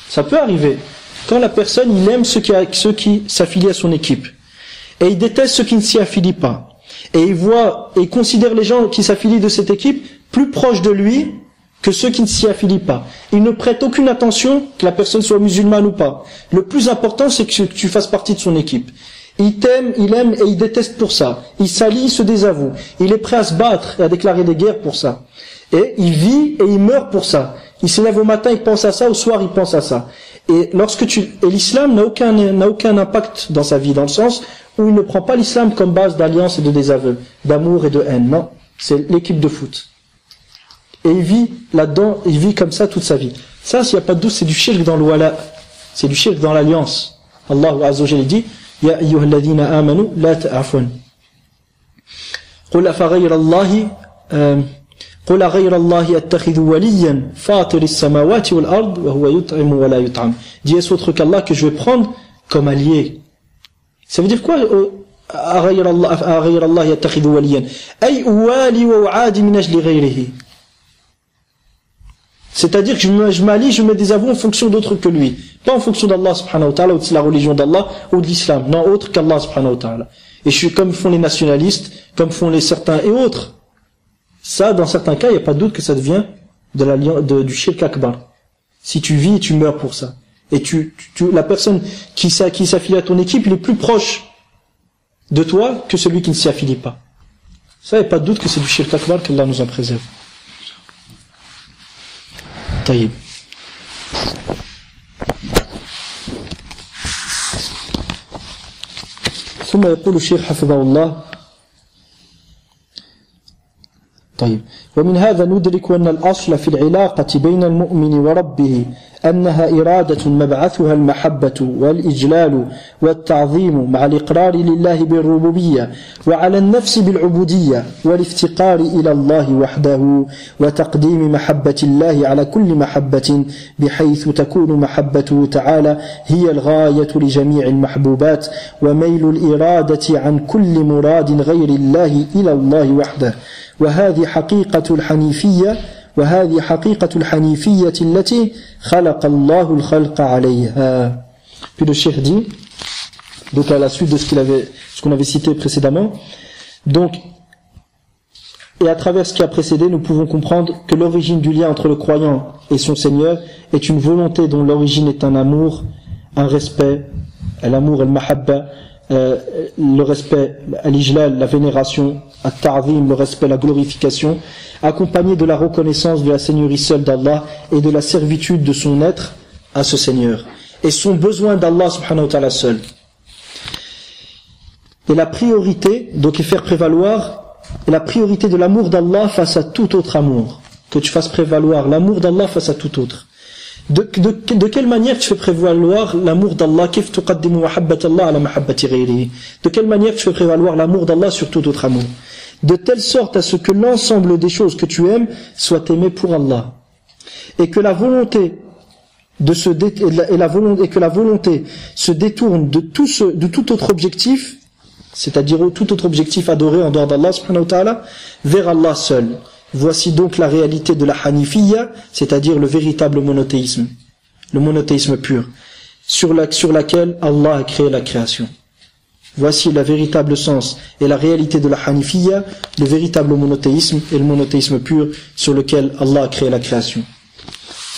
Ça peut arriver. Quand la personne, il aime ceux qui s'affilient à son équipe. Et il déteste ceux qui ne s'y affilient pas. Et il considère les gens qui s'affilient de cette équipe plus proches de lui que ceux qui ne s'y affilient pas. Il ne prête aucune attention que la personne soit musulmane ou pas. Le plus important, c'est que tu fasses partie de son équipe. Il t'aime, il aime et il déteste pour ça. Il s'allie, il se désavoue. Il est prêt à se battre et à déclarer des guerres pour ça. Et il vit et il meurt pour ça. Il se lève au matin, il pense à ça, au soir, il pense à ça. Et l'islam n'a aucun impact dans sa vie, dans le sens où il ne prend pas l'islam comme base d'alliance et de désaveu, d'amour et de haine. Non, c'est l'équipe de foot. Et il vit là-dedans, il vit comme ça toute sa vie. Ça, s'il n'y a pas de doute, c'est du shirk dans le wala. C'est du shirk dans l'alliance. Allah Azza wa Jalla dit Ya ayyuhalladhina amanu la ta'afun. Qul afaghayra Allahi قل غير الله أتخذ وليا فاطر السماوات والأرض وهو يطعم ولا يطعم. Dis est-ce autre qu'Allah que je vais prendre comme allié. Ça veut dire quoi غير الله يتخذ وليا أي أوالي وأعادي من أجل غيره. C'est-à-dire que je m'allie, je mets des aveux en fonction d'autres que lui, pas en fonction d'Allah subhanahu wa ta'ala ou de la religion d'Allah ou de l'islam, non autre qu'Allah subhanahu wa ta'ala. Et je suis comme font les nationalistes, comme font les certains et autres. Ça, dans certains cas, il n'y a pas de doute que ça devient du shirk akbar. Si tu vis et tu meurs pour ça. Et la personne qui s'affilie à ton équipe, il est plus proche de toi que celui qui ne s'y affilie pas. Ça, il n'y a pas de doute que c'est du shirk akbar, qu'Allah nous en préserve. Taïb. ثم يقول الشيخ حفظه الله طيب ومن هذا ندرك أن الأصل في العلاقة بين المؤمن وربه أنها إرادة مبعثها المحبة والإجلال والتعظيم مع الإقرار لله بالربوبية وعلى النفس بالعبودية والافتقار إلى الله وحده وتقديم محبة الله على كل محبة بحيث تكون محبته تعالى هي الغاية لجميع المحبوبات وميل الإرادة عن كل مراد غير الله إلى الله وحده وهذه حقيقة الحنيفية التي خلق الله الخلق عليها. Puis le cheikh dit, donc à la suite de ce qu'on avait cité précédemment, donc, et à travers ce qui a précédé, nous pouvons comprendre que l'origine du lien entre le croyant et son Seigneur est une volonté dont l'origine est un amour, un respect, l'amour, al-mahabba, le respect, al-ijlal, la vénération, at-ta'zim, le respect, la glorification, accompagné de la reconnaissance de la seigneurie seule d'Allah et de la servitude de son être à ce Seigneur et son besoin d'Allah subhanahu wa ta'ala seul. Et la priorité, donc est faire prévaloir la priorité de l'amour d'Allah face à tout autre amour, que tu fasses prévaloir l'amour d'Allah face à tout autre. De quelle manière tu fais prévaloir l'amour d'Allah? De quelle manière tu fais prévaloir l'amour d'Allah sur tout autre amour? De telle sorte à ce que l'ensemble des choses que tu aimes soient aimées pour Allah, et que la volonté se détourne de tout autre objectif, c'est-à-dire tout autre objectif adoré en dehors d'Allah subhanahu wa ta'ala, vers Allah seul. Voici donc la réalité de la hanifiyya, c'est-à-dire le véritable monothéisme, le monothéisme pur, sur laquelle Allah a créé la création. Voici le véritable sens et la réalité de la hanifiyya, le véritable monothéisme et le monothéisme pur sur lequel Allah a créé la création.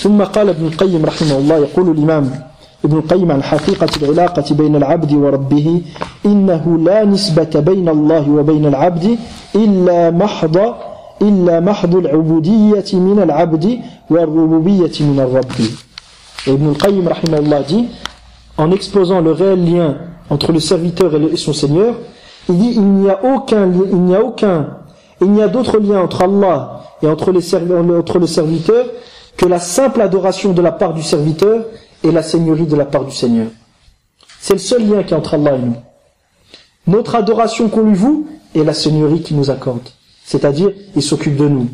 ثم قال ابن القيم رحمه الله يقول الإمام ابن القيم عن حقيقة العلاقة بين العبد وربه إنه لا نسبة بين الله وبين العبد إلا محض العبودية من العبد والربوبية من الرب. Et Ibn al-Qayyim rahimahullah dit, en exposant le réel lien entre le serviteur et son Seigneur, il dit il n'y a d'autre lien entre Allah et entre le serviteur que la simple adoration de la part du serviteur et la seigneurie de la part du Seigneur. C'est le seul lien qui est entre Allah et nous. Notre adoration qu'on lui voue est la seigneurie qu'il nous accorde. C'est-à-dire, il s'occupe de nous.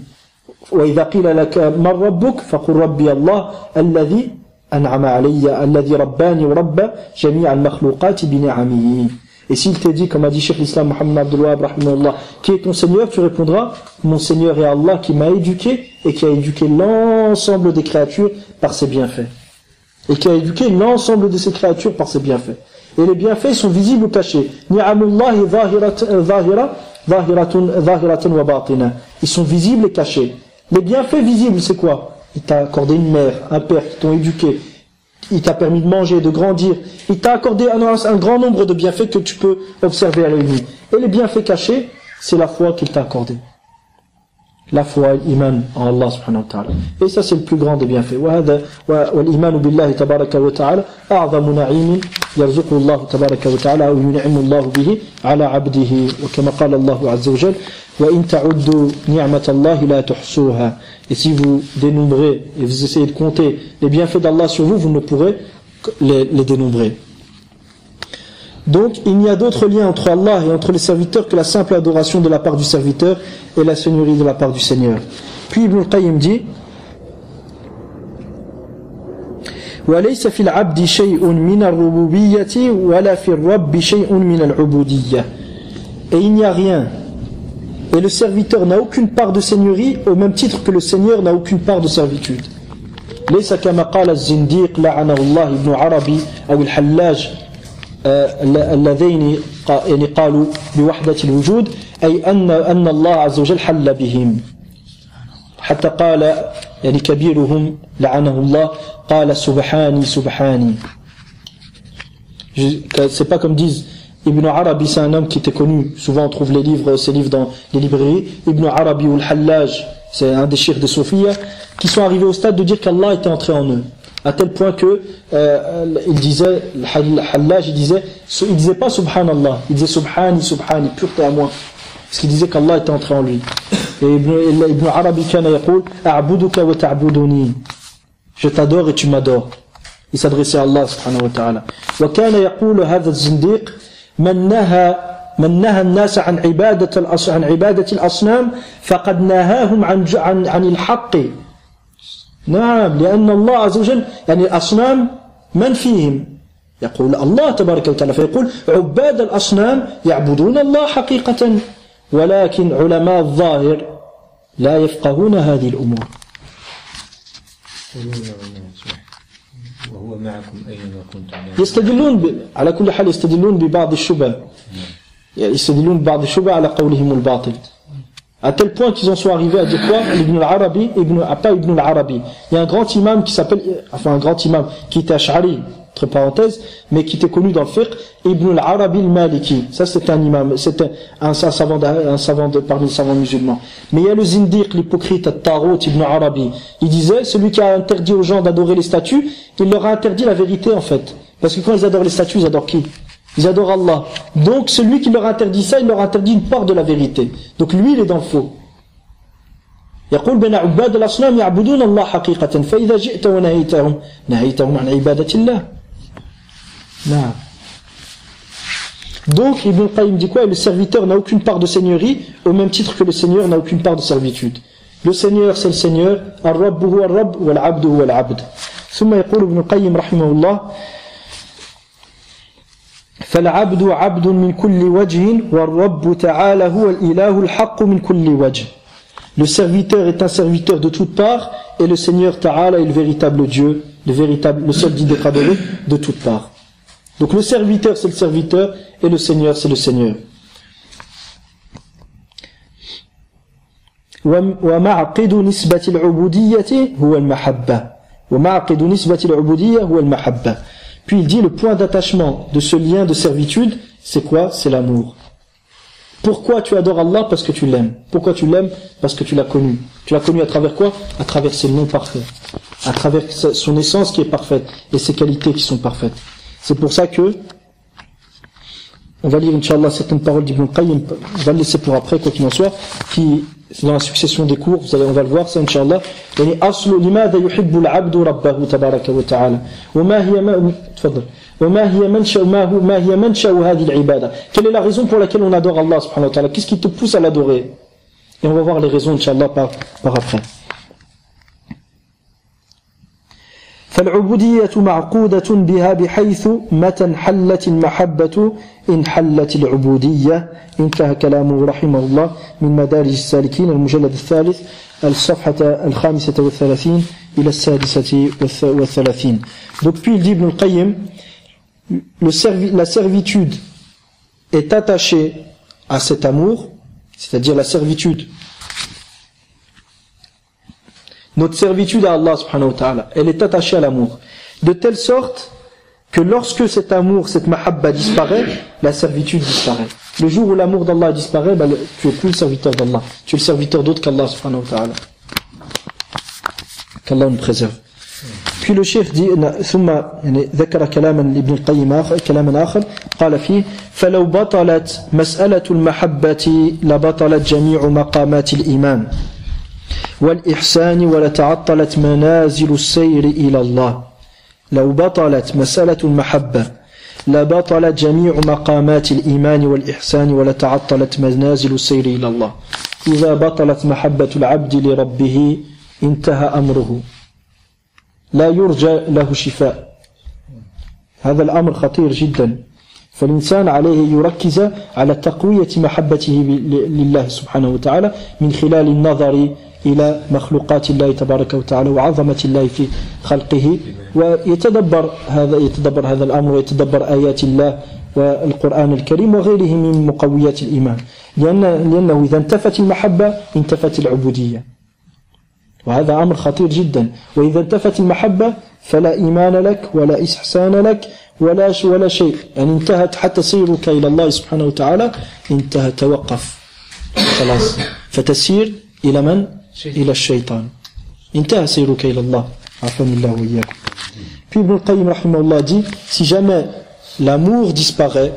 وَإِذَا قِيلَ لَكَ مَنْ رَبُّكَ فَقُلْ رَبِّيَ اللَّهُ الَّذِي أَنْعَمَ عَلَيَّ الَّذِي رَبَّانِي وَرَبَّ جَمِيعَ الْمَخْلُوقَاتِ بِنِعَمِهِ. Et s'il te dit, comme a dit Cheikh l'Islam Muhammad Abdul Wahhab rahimahullah, qui est ton Seigneur, tu répondras, mon Seigneur est Allah qui m'a éduqué et qui a éduqué l'ensemble des créatures par ses bienfaits. Et qui a éduqué l'ensemble de ces créatures par ses bienfaits. Et les bienfaits sont visibles ou cachés. Ni'amullahi zahiratun wa batina. Ils sont visibles et cachés. Les bienfaits visibles, c'est quoi? Il t'a accordé une mère, un père qui t'ont éduqué. Il t'a permis de manger, de grandir. Il t'a accordé un grand nombre de bienfaits que tu peux observer à l'œil nu. Et les bienfaits cachés, c'est la foi qu'il t'a accordée. La foi, l'iman en Allah subhanahu wa ta'ala. Et ça, c'est le plus grand des bienfaits. والإيمان بالله تبارك وتعالى أعظم نعيم يرزقه الله تبارك وتعالى أو ينعم الله به على عبده وكما قال الله عز وجل وإن تعدوا نعمة الله لا تحصوها. Et si vous dénombrez et vous essayez de compter les bienfaits d'Allah sur vous, vous ne pourrez les dénombrer. Donc, il n'y a d'autre lien entre Allah et entre les serviteurs que la simple adoration de la part du serviteur et la seigneurie de la part du Seigneur. Puis Ibn al-Qayyim dit وَلَيْسَ فِي الْعَبْدِ شَيْءٌ مِنَ الرُّبُوبِيَّةِ وَلَا فِي الرَّبِّ شَيْءٌ مِنَ الْعُبُودِيَّةِ. Et il n'y a rien. Et le serviteur n'a aucune part de seigneurie au même titre que le Seigneur n'a aucune part de servitude. لَيْسَ كَمَا قَالَ الزِّنْدِيقُ لَعَنَهُ اللَّهُ ابْنُ عَرَبِي أو الحلاج اللذين قالوا بوحدة الوجود أي أن الله عز وجل حل بهم حتى قال يعني كبيرهم لعنه الله قال سبحاني سبحاني. C'est pas comme disent Ibn Arabi, c'est un homme qui était connu, souvent on trouve ses livres dans les librairies. Ibn Arabi ou Al-Hallaj, c'est un des chiites de Sophia, qui sont arrivés au stade de dire qu'Allah était entré en eux, à tel point que il disait, Al-Hallaj, il disait pas Subhanallah, il disait Subhani, Subhani, pureté à moi, parce qu'il disait qu'Allah était entré en lui. Et Ibn Arabi kana yaqul a'buduka wa ta'buduni, je t'adore et tu m'adores. Il s'adressait à Allah subhanahu wa ta'ala. Wa kana yaqulu hadha az-zindiq من نهى الناس عن عبادة الأصنام فقد نهاهم عن الحق. نعم، لأن الله عز وجل يعني الأصنام من فيهم؟ يقول الله تبارك وتعالى، فيقول عباد الأصنام يعبدون الله حقيقة، ولكن علماء الظاهر لا يفقهون هذه الأمور. وهو معكم أينما كنتم. يستدلون على كل حال يستدلون ببعض الشبه، يستدلون ببعض الشبه على قولهم الباطل، à tel point qu'ils en sont arrivés à dire quoi? Ibn al-Arabi, pas Ibn al-Arabi, il y a un grand imam qui s'appelle, enfin un grand imam qui était Ash'ari, entre parenthèses, mais qui était connu dans le fiqh, Ibn al-Arabi al-Maliki. Ça c'était un imam, c'était un savant parmi les savants musulmans. Mais il y a le zindiq, l'hypocrite, al-Tarot, Ibn Arabi. Il disait, celui qui a interdit aux gens d'adorer les statues, il leur a interdit la vérité en fait. Parce que quand ils adorent les statues, ils adorent qui? Ils adorent Allah. Donc celui qui leur interdit ça, il leur interdit une part de la vérité. Donc lui, il est dans le faux. يقول بين عباد الأصنام يعبدون الله حقيقة فإذا جئت نهيتهم عن عبادة الله. Non. Donc Ibn Qayyim dit quoi? Le serviteur n'a aucune part de seigneurie, au même titre que le seigneur n'a aucune part de servitude. Le seigneur c'est le seigneur, Ar-Rabb huwa Ar-Rabb wal-Abd huwa al-Abd. ثم يقول ابن القيم رحمه الله فالعبد عبد من كل وجه والرب تعالى هو الإله الحق من كل وجه. Le serviteur est un serviteur de toutes parts et le Seigneur Ta'ala est le véritable Dieu, le seul dit d'être adoré de toutes parts. Donc le serviteur c'est le serviteur et le Seigneur c'est le Seigneur. ومعقد نسبة العبودية هو المحبة. ومعقد نسبة العبودية هو المحبة. Puis il dit le point d'attachement de ce lien de servitude, c'est quoi? C'est l'amour. Pourquoi tu adores Allah? Parce que tu l'aimes. Pourquoi tu l'aimes? Parce que tu l'as connu. Tu l'as connu à travers quoi? À travers ses noms parfaits, à travers son essence qui est parfaite et ses qualités qui sont parfaites. C'est pour ça que on va lire Inch'Allah certaines paroles d'Ibn Qayyim, on va le laisser pour après quoi qu'il en soit, qui dans la succession des cours, on va le voir ça Inch'Allah. يعني أصل لماذا يحب العبد ربه تبارك وتعالى وما هي منشأ هذه العبادة. Quelle est la raison pour laquelle on adore Allah subhanahu wa ta'ala? Qu'est-ce qui te pousse à l'adorer? Et on va voir les raisons Inch'Allah par après. فالعبودية معقودة بها بحيث متى انحلت المحبة انحلت العبودية. انتهى كلامه رحمه الله من مدارج السالكين المجلد الثالث الصفحة 35 إلى 36. Donc puis il dit Ibn al-Qayyim, la servitude est attachée à cet amour, c'est-à-dire la servitude, notre servitude à Allah subhanahu wa ta'ala, elle est attachée à l'amour, de telle sorte que lorsque cet amour, cette mahabba disparaît, la servitude disparaît. Le jour où l'amour d'Allah disparaît, tu es plus le serviteur d'Allah, tu es le serviteur d'autre qu'Allah subhanahu wa ta'ala. Qu'Allah nous préserve. Puis le cheikh dit ثم يعني ذكر كلاما لابن القيم كلاما آخر قال فيه فلو بطلت مسألة المحبة لبطلت جميع مقامات الإيمان والإحسان ولتعطلت منازل السير إلى الله. لو بطلت مسألة المحبة لبطلت جميع مقامات الإيمان والإحسان ولتعطلت منازل السير إلى الله. إذا بطلت محبة العبد لربه انتهى أمره لا يرجى له شفاء. هذا الأمر خطير جدا، فالإنسان عليه يركز على تقوية محبته لله سبحانه وتعالى من خلال النظر إلى مخلوقات الله تبارك وتعالى وعظمة الله في خلقه، ويتدبر هذا الأمر ويتدبر آيات الله والقرآن الكريم وغيره من مقويات الإيمان، لأنه إذا انتفت المحبة انتفت العبودية. وهذا أمر خطير جدا. وإذا انتفت المحبة فلا إيمان لك ولا إحسان لك ولا شيء. يعني انتهت حتى سيرك إلى الله سبحانه وتعالى انتهى، توقف خلاص، فتسير إلى من؟ إلى الشيطان. انتهى سيرك إلى الله. عافاني الله وإياكم. Puis Ibn al-Qayyim rahimahullah dit, si jamais l'amour disparaît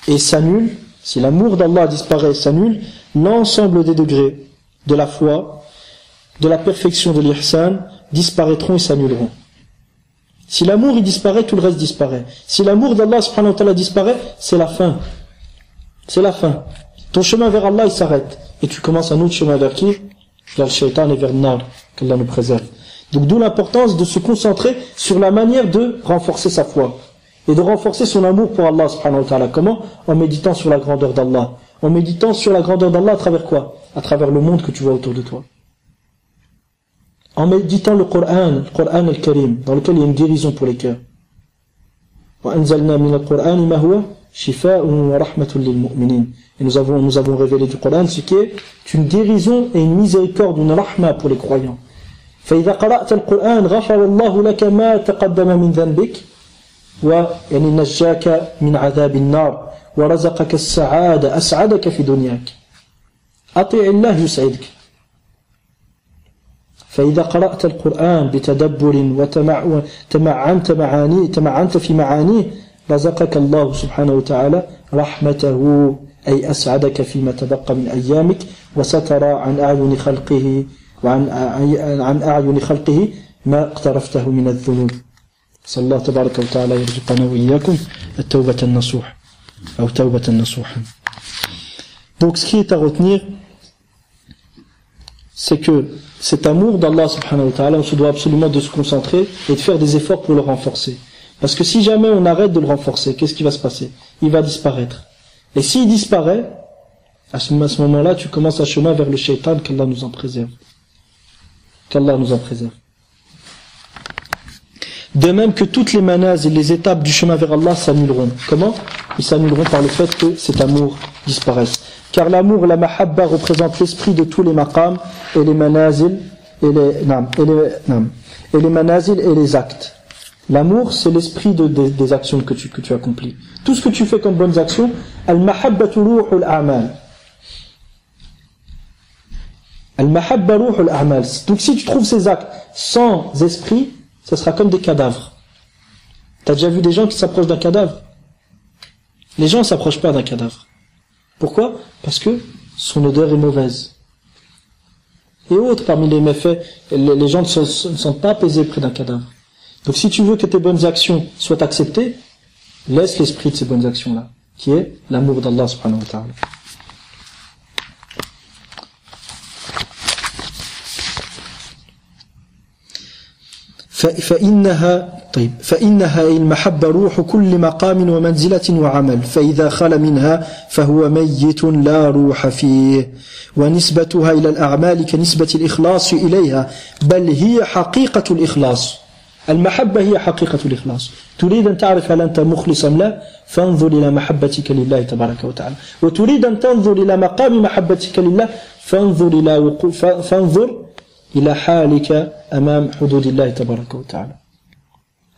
et s'annule, si l'amour d'Allah disparaît et s'annule, l'ensemble des degrés de la foi, de la perfection de l'ihsan disparaîtront et s'annuleront. Si l'amour il disparaît, tout le reste disparaît. Si l'amour d'Allah subhanahu wa ta'ala disparaît, c'est la fin. C'est la fin. Ton chemin vers Allah il s'arrête et tu commences un autre chemin vers qui? Vers le shaitan et vers le nar, qu'Allah nous préserve. Donc d'où l'importance de se concentrer sur la manière de renforcer sa foi et de renforcer son amour pour Allah subhanahu wa ta'ala. Comment? En méditant sur la grandeur d'Allah. En méditant sur la grandeur d'Allah à travers quoi? À travers le monde que tu vois autour de toi. En méditant le Coran al-Karim, dans lequel il y a une guérison pour les cœurs. وَأَنزَلْنَا مِنَ الْقُرْآنِ مَا هُوَ شِفَاءٌ وَرَحْمَةٌ لِلْمُؤْمِنِينَ. Et nous avons révélé du Coran ce qui est une guérison et une miséricorde, une rahma pour les croyants. فإذا قرأت القرآن غفر الله لك ما تقدم من ذنبك ويعني نجاك من عذاب النار ورزقك السعادة أسعدك في دنياك. أطع الله يسعدك. فإذا قرأت القرآن بتدبر وتمعنت في معانيه رزقك الله سبحانه وتعالى رحمته أي أسعدك فيما تبقى من أيامك وسترى عن أعين خلقه وعن أعين خلقه ما اقترفته من الذنوب. صلى الله تبارك وتعالى يرزقنا وإياكم التوبة النصوح أو توبة النصوح. Donc ce qui est à retenir, c'est que cet amour d'Allah subhanahu wa ta'ala, on se doit absolument de se concentrer et de faire des efforts pour le renforcer. Parce que si jamais on arrête de le renforcer, qu'est-ce qui va se passer? Il va disparaître. Et s'il disparaît, à ce moment-là, tu commences un chemin vers le shaitan, qu'Allah nous en préserve. Qu'Allah nous en préserve. De même que toutes les manas et les étapes du chemin vers Allah s'annuleront. Comment? Ils s'annuleront par le fait que cet amour disparaisse. Car l'amour, la mahabba, représente l'esprit de tous les maqams et les manazil et les manazil et les actes. L'amour, c'est l'esprit des actions que tu accomplis. Tout ce que tu fais comme bonnes actions, al-mahabbatu ruhul a'mal. Al-mahabba ruhul a'mal. Donc si tu trouves ces actes sans esprit, ça sera comme des cadavres. T'as déjà vu des gens qui s'approchent d'un cadavre? Les gens ne s'approchent pas d'un cadavre. Pourquoi? Parce que son odeur est mauvaise. Et autres, parmi les méfaits, les gens ne sont pas apaisés près d'un cadavre. Donc si tu veux que tes bonnes actions soient acceptées, laisse l'esprit de ces bonnes actions-là, qui est l'amour d'Allah subhanahu wa ta'ala. فإنها المحبة روح كل مقام ومنزلة وعمل فإذا خل منها فهو ميت لا روح فيه ونسبتها إلى الأعمال كنسبة الإخلاص إليها بل هي حقيقة الإخلاص. المحبة هي حقيقة الإخلاص. تريد أن تعرف هل أنت مخلص أم لا؟ فانظر إلى محبتك لله تبارك وتعالى. وتريد أن تنظر إلى مقام محبتك لله فانظر إلى حالك أمام حدود الله تبارك وتعالى.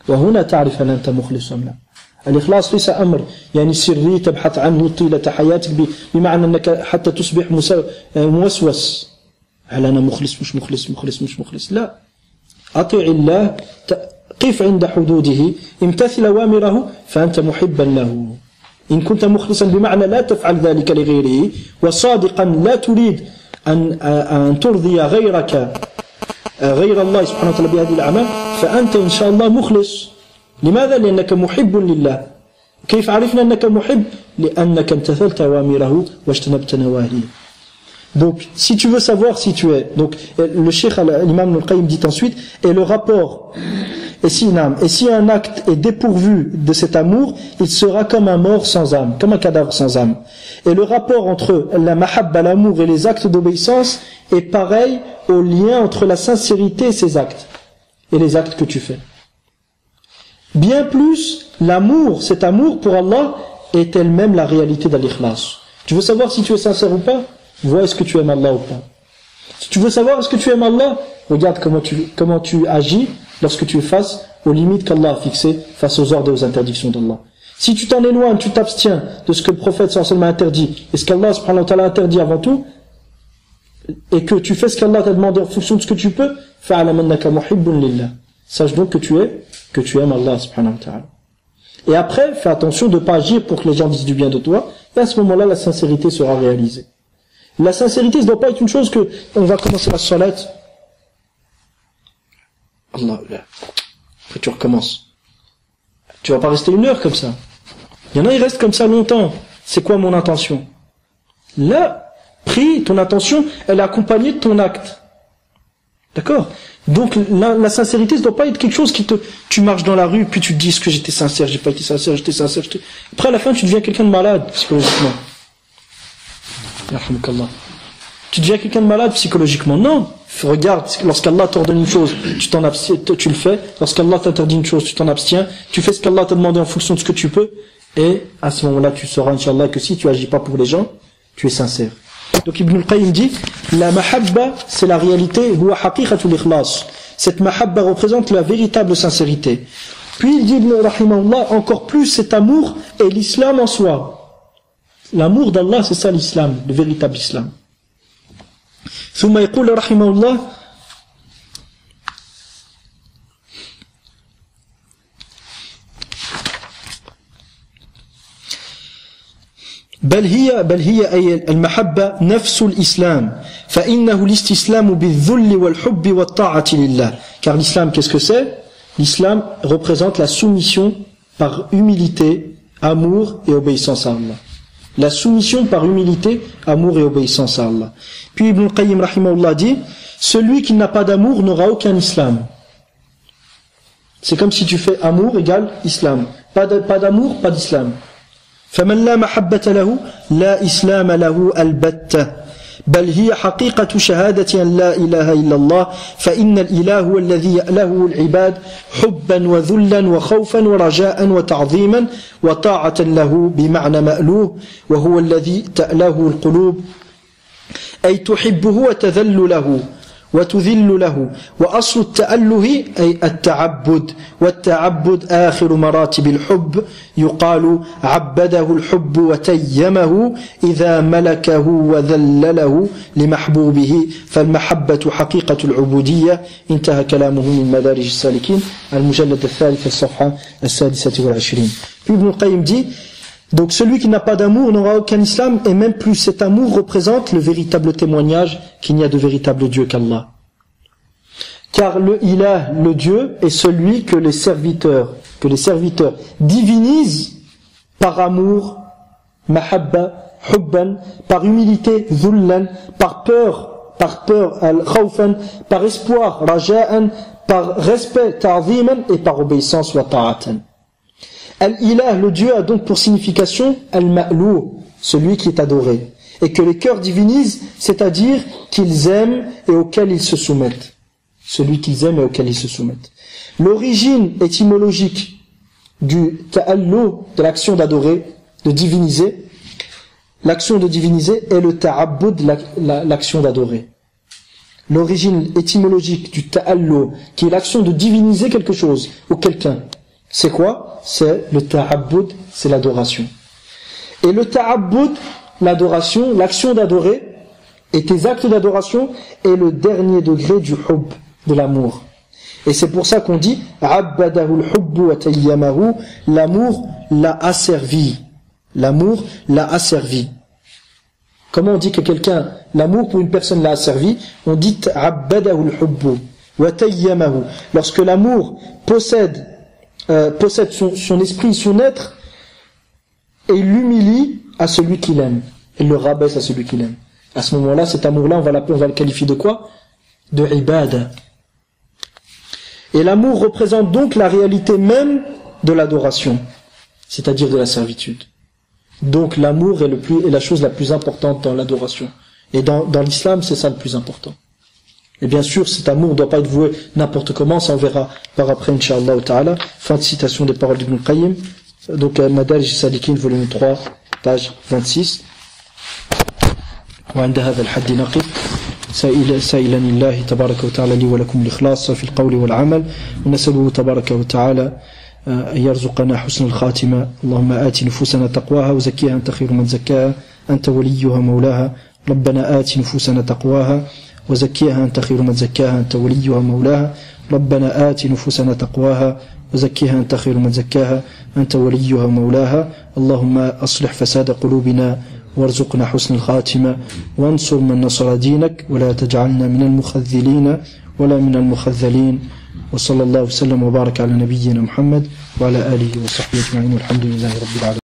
وهنا تعرف هل أنت مخلص أم لا. الإخلاص ليس أمر يعني سري تبحث عنه طيلة حياتك بمعنى أنك حتى تصبح موسوس هل أنا مخلص مش مخلص. لا. أطع الله، قف عند حدوده، امتثل أوامره فأنت محبا له. إن كنت مخلصا بمعنى لا تفعل ذلك لغيره وصادقا لا تريد أن ترضي غير الله سبحانه وتعالى بهذه الأعمال فأنت إن شاء الله مخلص. لماذا؟ لأنك محب لله. كيف عرفنا أنك محب؟ لأنك امتثلت أوامره واجتنبت نواهيه. Donc, si tu veux savoir si tu es, donc le Cheikh l'imam al-Qayyim dit ensuite, et le rapport, et si un acte est dépourvu de cet amour, il sera comme un mort sans âme, comme un cadavre sans âme. Et le rapport entre la mahabba, l'amour et les actes d'obéissance est pareil au lien entre la sincérité et ces actes, et les actes que tu fais. Bien plus, l'amour, cet amour pour Allah est elle-même la réalité de l'ikhlas. Tu veux savoir si tu es sincère ou pas? Vois est-ce que tu aimes Allah ou pas. Si tu veux savoir est-ce que tu aimes Allah, regarde comment tu agis lorsque tu es face aux limites qu'Allah a fixées, face aux ordres et aux interdictions d'Allah. Si tu t'en éloignes, tu t'abstiens de ce que le prophète sallallahu alayhi wa sallam a interdit, et ce qu'Allah subhanahu wa ta'ala a interdit avant tout, et que tu fais ce qu'Allah t'a demandé en fonction de ce que tu peux, fa'alam annaka muhibbun lillah. Sache donc que tu aimes Allah subhanahu wa ta'ala. Et après, fais attention de ne pas agir pour que les gens disent du bien de toi, et à ce moment-là, la sincérité sera réalisée. La sincérité, ça ne doit pas être une chose que on va commencer la salat. Allah, après tu recommences. Tu vas pas rester 1 heure comme ça. Il y en a, ils restent comme ça longtemps. C'est quoi mon intention? Là, prie, ton intention, elle est accompagnée de ton acte. D'accord? Donc, la sincérité, ça doit pas être quelque chose tu marches dans la rue, puis tu te dis, est-ce que j'étais sincère, j'ai pas été sincère, j'étais sincère, Après, à la fin, tu deviens quelqu'un de malade, psychologiquement. Tu deviens quelqu'un de malade psychologiquement. Non. Regarde, lorsqu'Allah t'ordonne une chose, tu le fais. Lorsqu'Allah t'interdit une chose, tu t'en abstiens. Tu fais ce qu'Allah t'a demandé en fonction de ce que tu peux. Et à ce moment-là, tu sauras, Inch'Allah, que si tu agis pas pour les gens, tu es sincère. Donc Ibn al-Qayyim dit, la mahabba, c'est la réalité, huwa haqiqatul ikhlas. Cette mahabba représente la véritable sincérité. Puis il dit, rahimahullah, encore plus cet amour est l'islam en soi. L'amour d'Allah, c'est ça l'islam, le véritable islam. ثم يقول رحمه الله بل هي أي المحبة نفس الإسلام فإنه الاستسلام بالذل والحب والطاعة لله. Car l'islam, qu'est-ce que c'est? L'islam représente la soumission par humilité, amour et obéissance à Allah. La soumission par humilité, amour et obéissance à Allah. Puis Ibn al-Qayyim rahimahullah dit, celui qui n'a pas d'amour n'aura aucun islam. C'est comme si tu fais amour égale islam. Pas d'amour, pas d'islam. فمن لا محبة له لا إسلام له البتة بل هي حقيقة شهادة أن لا إله إلا الله فإن الإله هو الذي يأله العباد حبا وذلا وخوفا ورجاء وتعظيما وطاعة له بمعنى مألوه وهو الذي تأله القلوب أي تحبه وتذل له وتذل له وأصل التأله أي التعبد والتعبد آخر مراتب الحب يقال عبده الحب وتيمه إذا ملكه وذلله لمحبوبه فالمحبة حقيقة العبودية. انتهى كلامه من مدارج السالكين المجلد الثالث الصفحة 26. Puis Ibn al-Qayyim dit, donc celui qui n'a pas d'amour n'aura aucun islam, et même plus cet amour représente le véritable témoignage qu'il n'y a de véritable Dieu qu'Allah. Car le ilah, le Dieu, est celui que les serviteurs divinisent par amour, mahabba, hubban, par humilité, dhullan, par peur, al-khawfan, par espoir, raja'an, par respect, ta'ziman, et par obéissance, wa ta'atan. Al-ilah, le Dieu, a donc pour signification al-ma'lou, celui qui est adoré, et que les cœurs divinisent, c'est-à-dire qu'ils aiment et auxquels ils se soumettent. Celui qu'ils aiment et auquel ils se soumettent. L'origine étymologique du ta'allu, de l'action d'adorer, de diviniser, l'action de diviniser est le ta'abbud, l'action d'adorer. L'origine étymologique du ta'allu, qui est l'action de diviniser quelque chose ou quelqu'un, c'est quoi? C'est le ta'abbud, c'est l'adoration. Et le ta'abbud, l'adoration, l'action d'adorer, et tes actes d'adoration est le dernier degré du hubb, de l'amour. Et c'est pour ça qu'on dit Abbadahu al-hubbu wa tayyamahu, l'amour l'a asservi. L'amour l'a asservi. Comment on dit que quelqu'un, l'amour pour une personne l'a asservi? On dit Abbadahu al-hubbu wa tayyamahu. Lorsque l'amour possède son esprit, son être, et l'humilie à celui qu'il aime, et le rabaisse à celui qu'il aime. À ce moment-là, cet amour-là, on va le qualifier de quoi? De ibada. Et l'amour représente donc la réalité même de l'adoration, c'est-à-dire de la servitude. Donc l'amour est la chose la plus importante dans l'adoration. Et dans l'islam, c'est ça le plus important. Et bien sûr, cet amour ne doit pas être voué n'importe comment, ça on verra par après, Inch'Allah ta'ala. Fin de citation des paroles d'Ibn al-Qayyim. Donc, Madarij Salikin, volume 3, page 26. وعند هذا الحد نقف سائلا الله تبارك وتعالى لي ولكم الإخلاص في القول والعمل، ونسأله تبارك وتعالى أن يرزقنا حسن الخاتمة. اللهم آت نفوسنا تقواها وزكيها أنت خير من زكاها أنت وليها مولاها. ربنا آت نفوسنا تقواها وزكيها أنت خير من زكاها أنت وليها مولاها. ربنا آت نفوسنا تقواها وزكيها أنت خير من زكاها أنت وليها مولاها. اللهم أصلح فساد قلوبنا وارزقنا حسن الخاتمة، وانصر من نصر دينك، ولا تجعلنا من المخذلين ولا من المخذلين. وصلى الله وسلم وبارك على نبينا محمد وعلى آله وصحبه أجمعين، والحمد لله رب العالمين.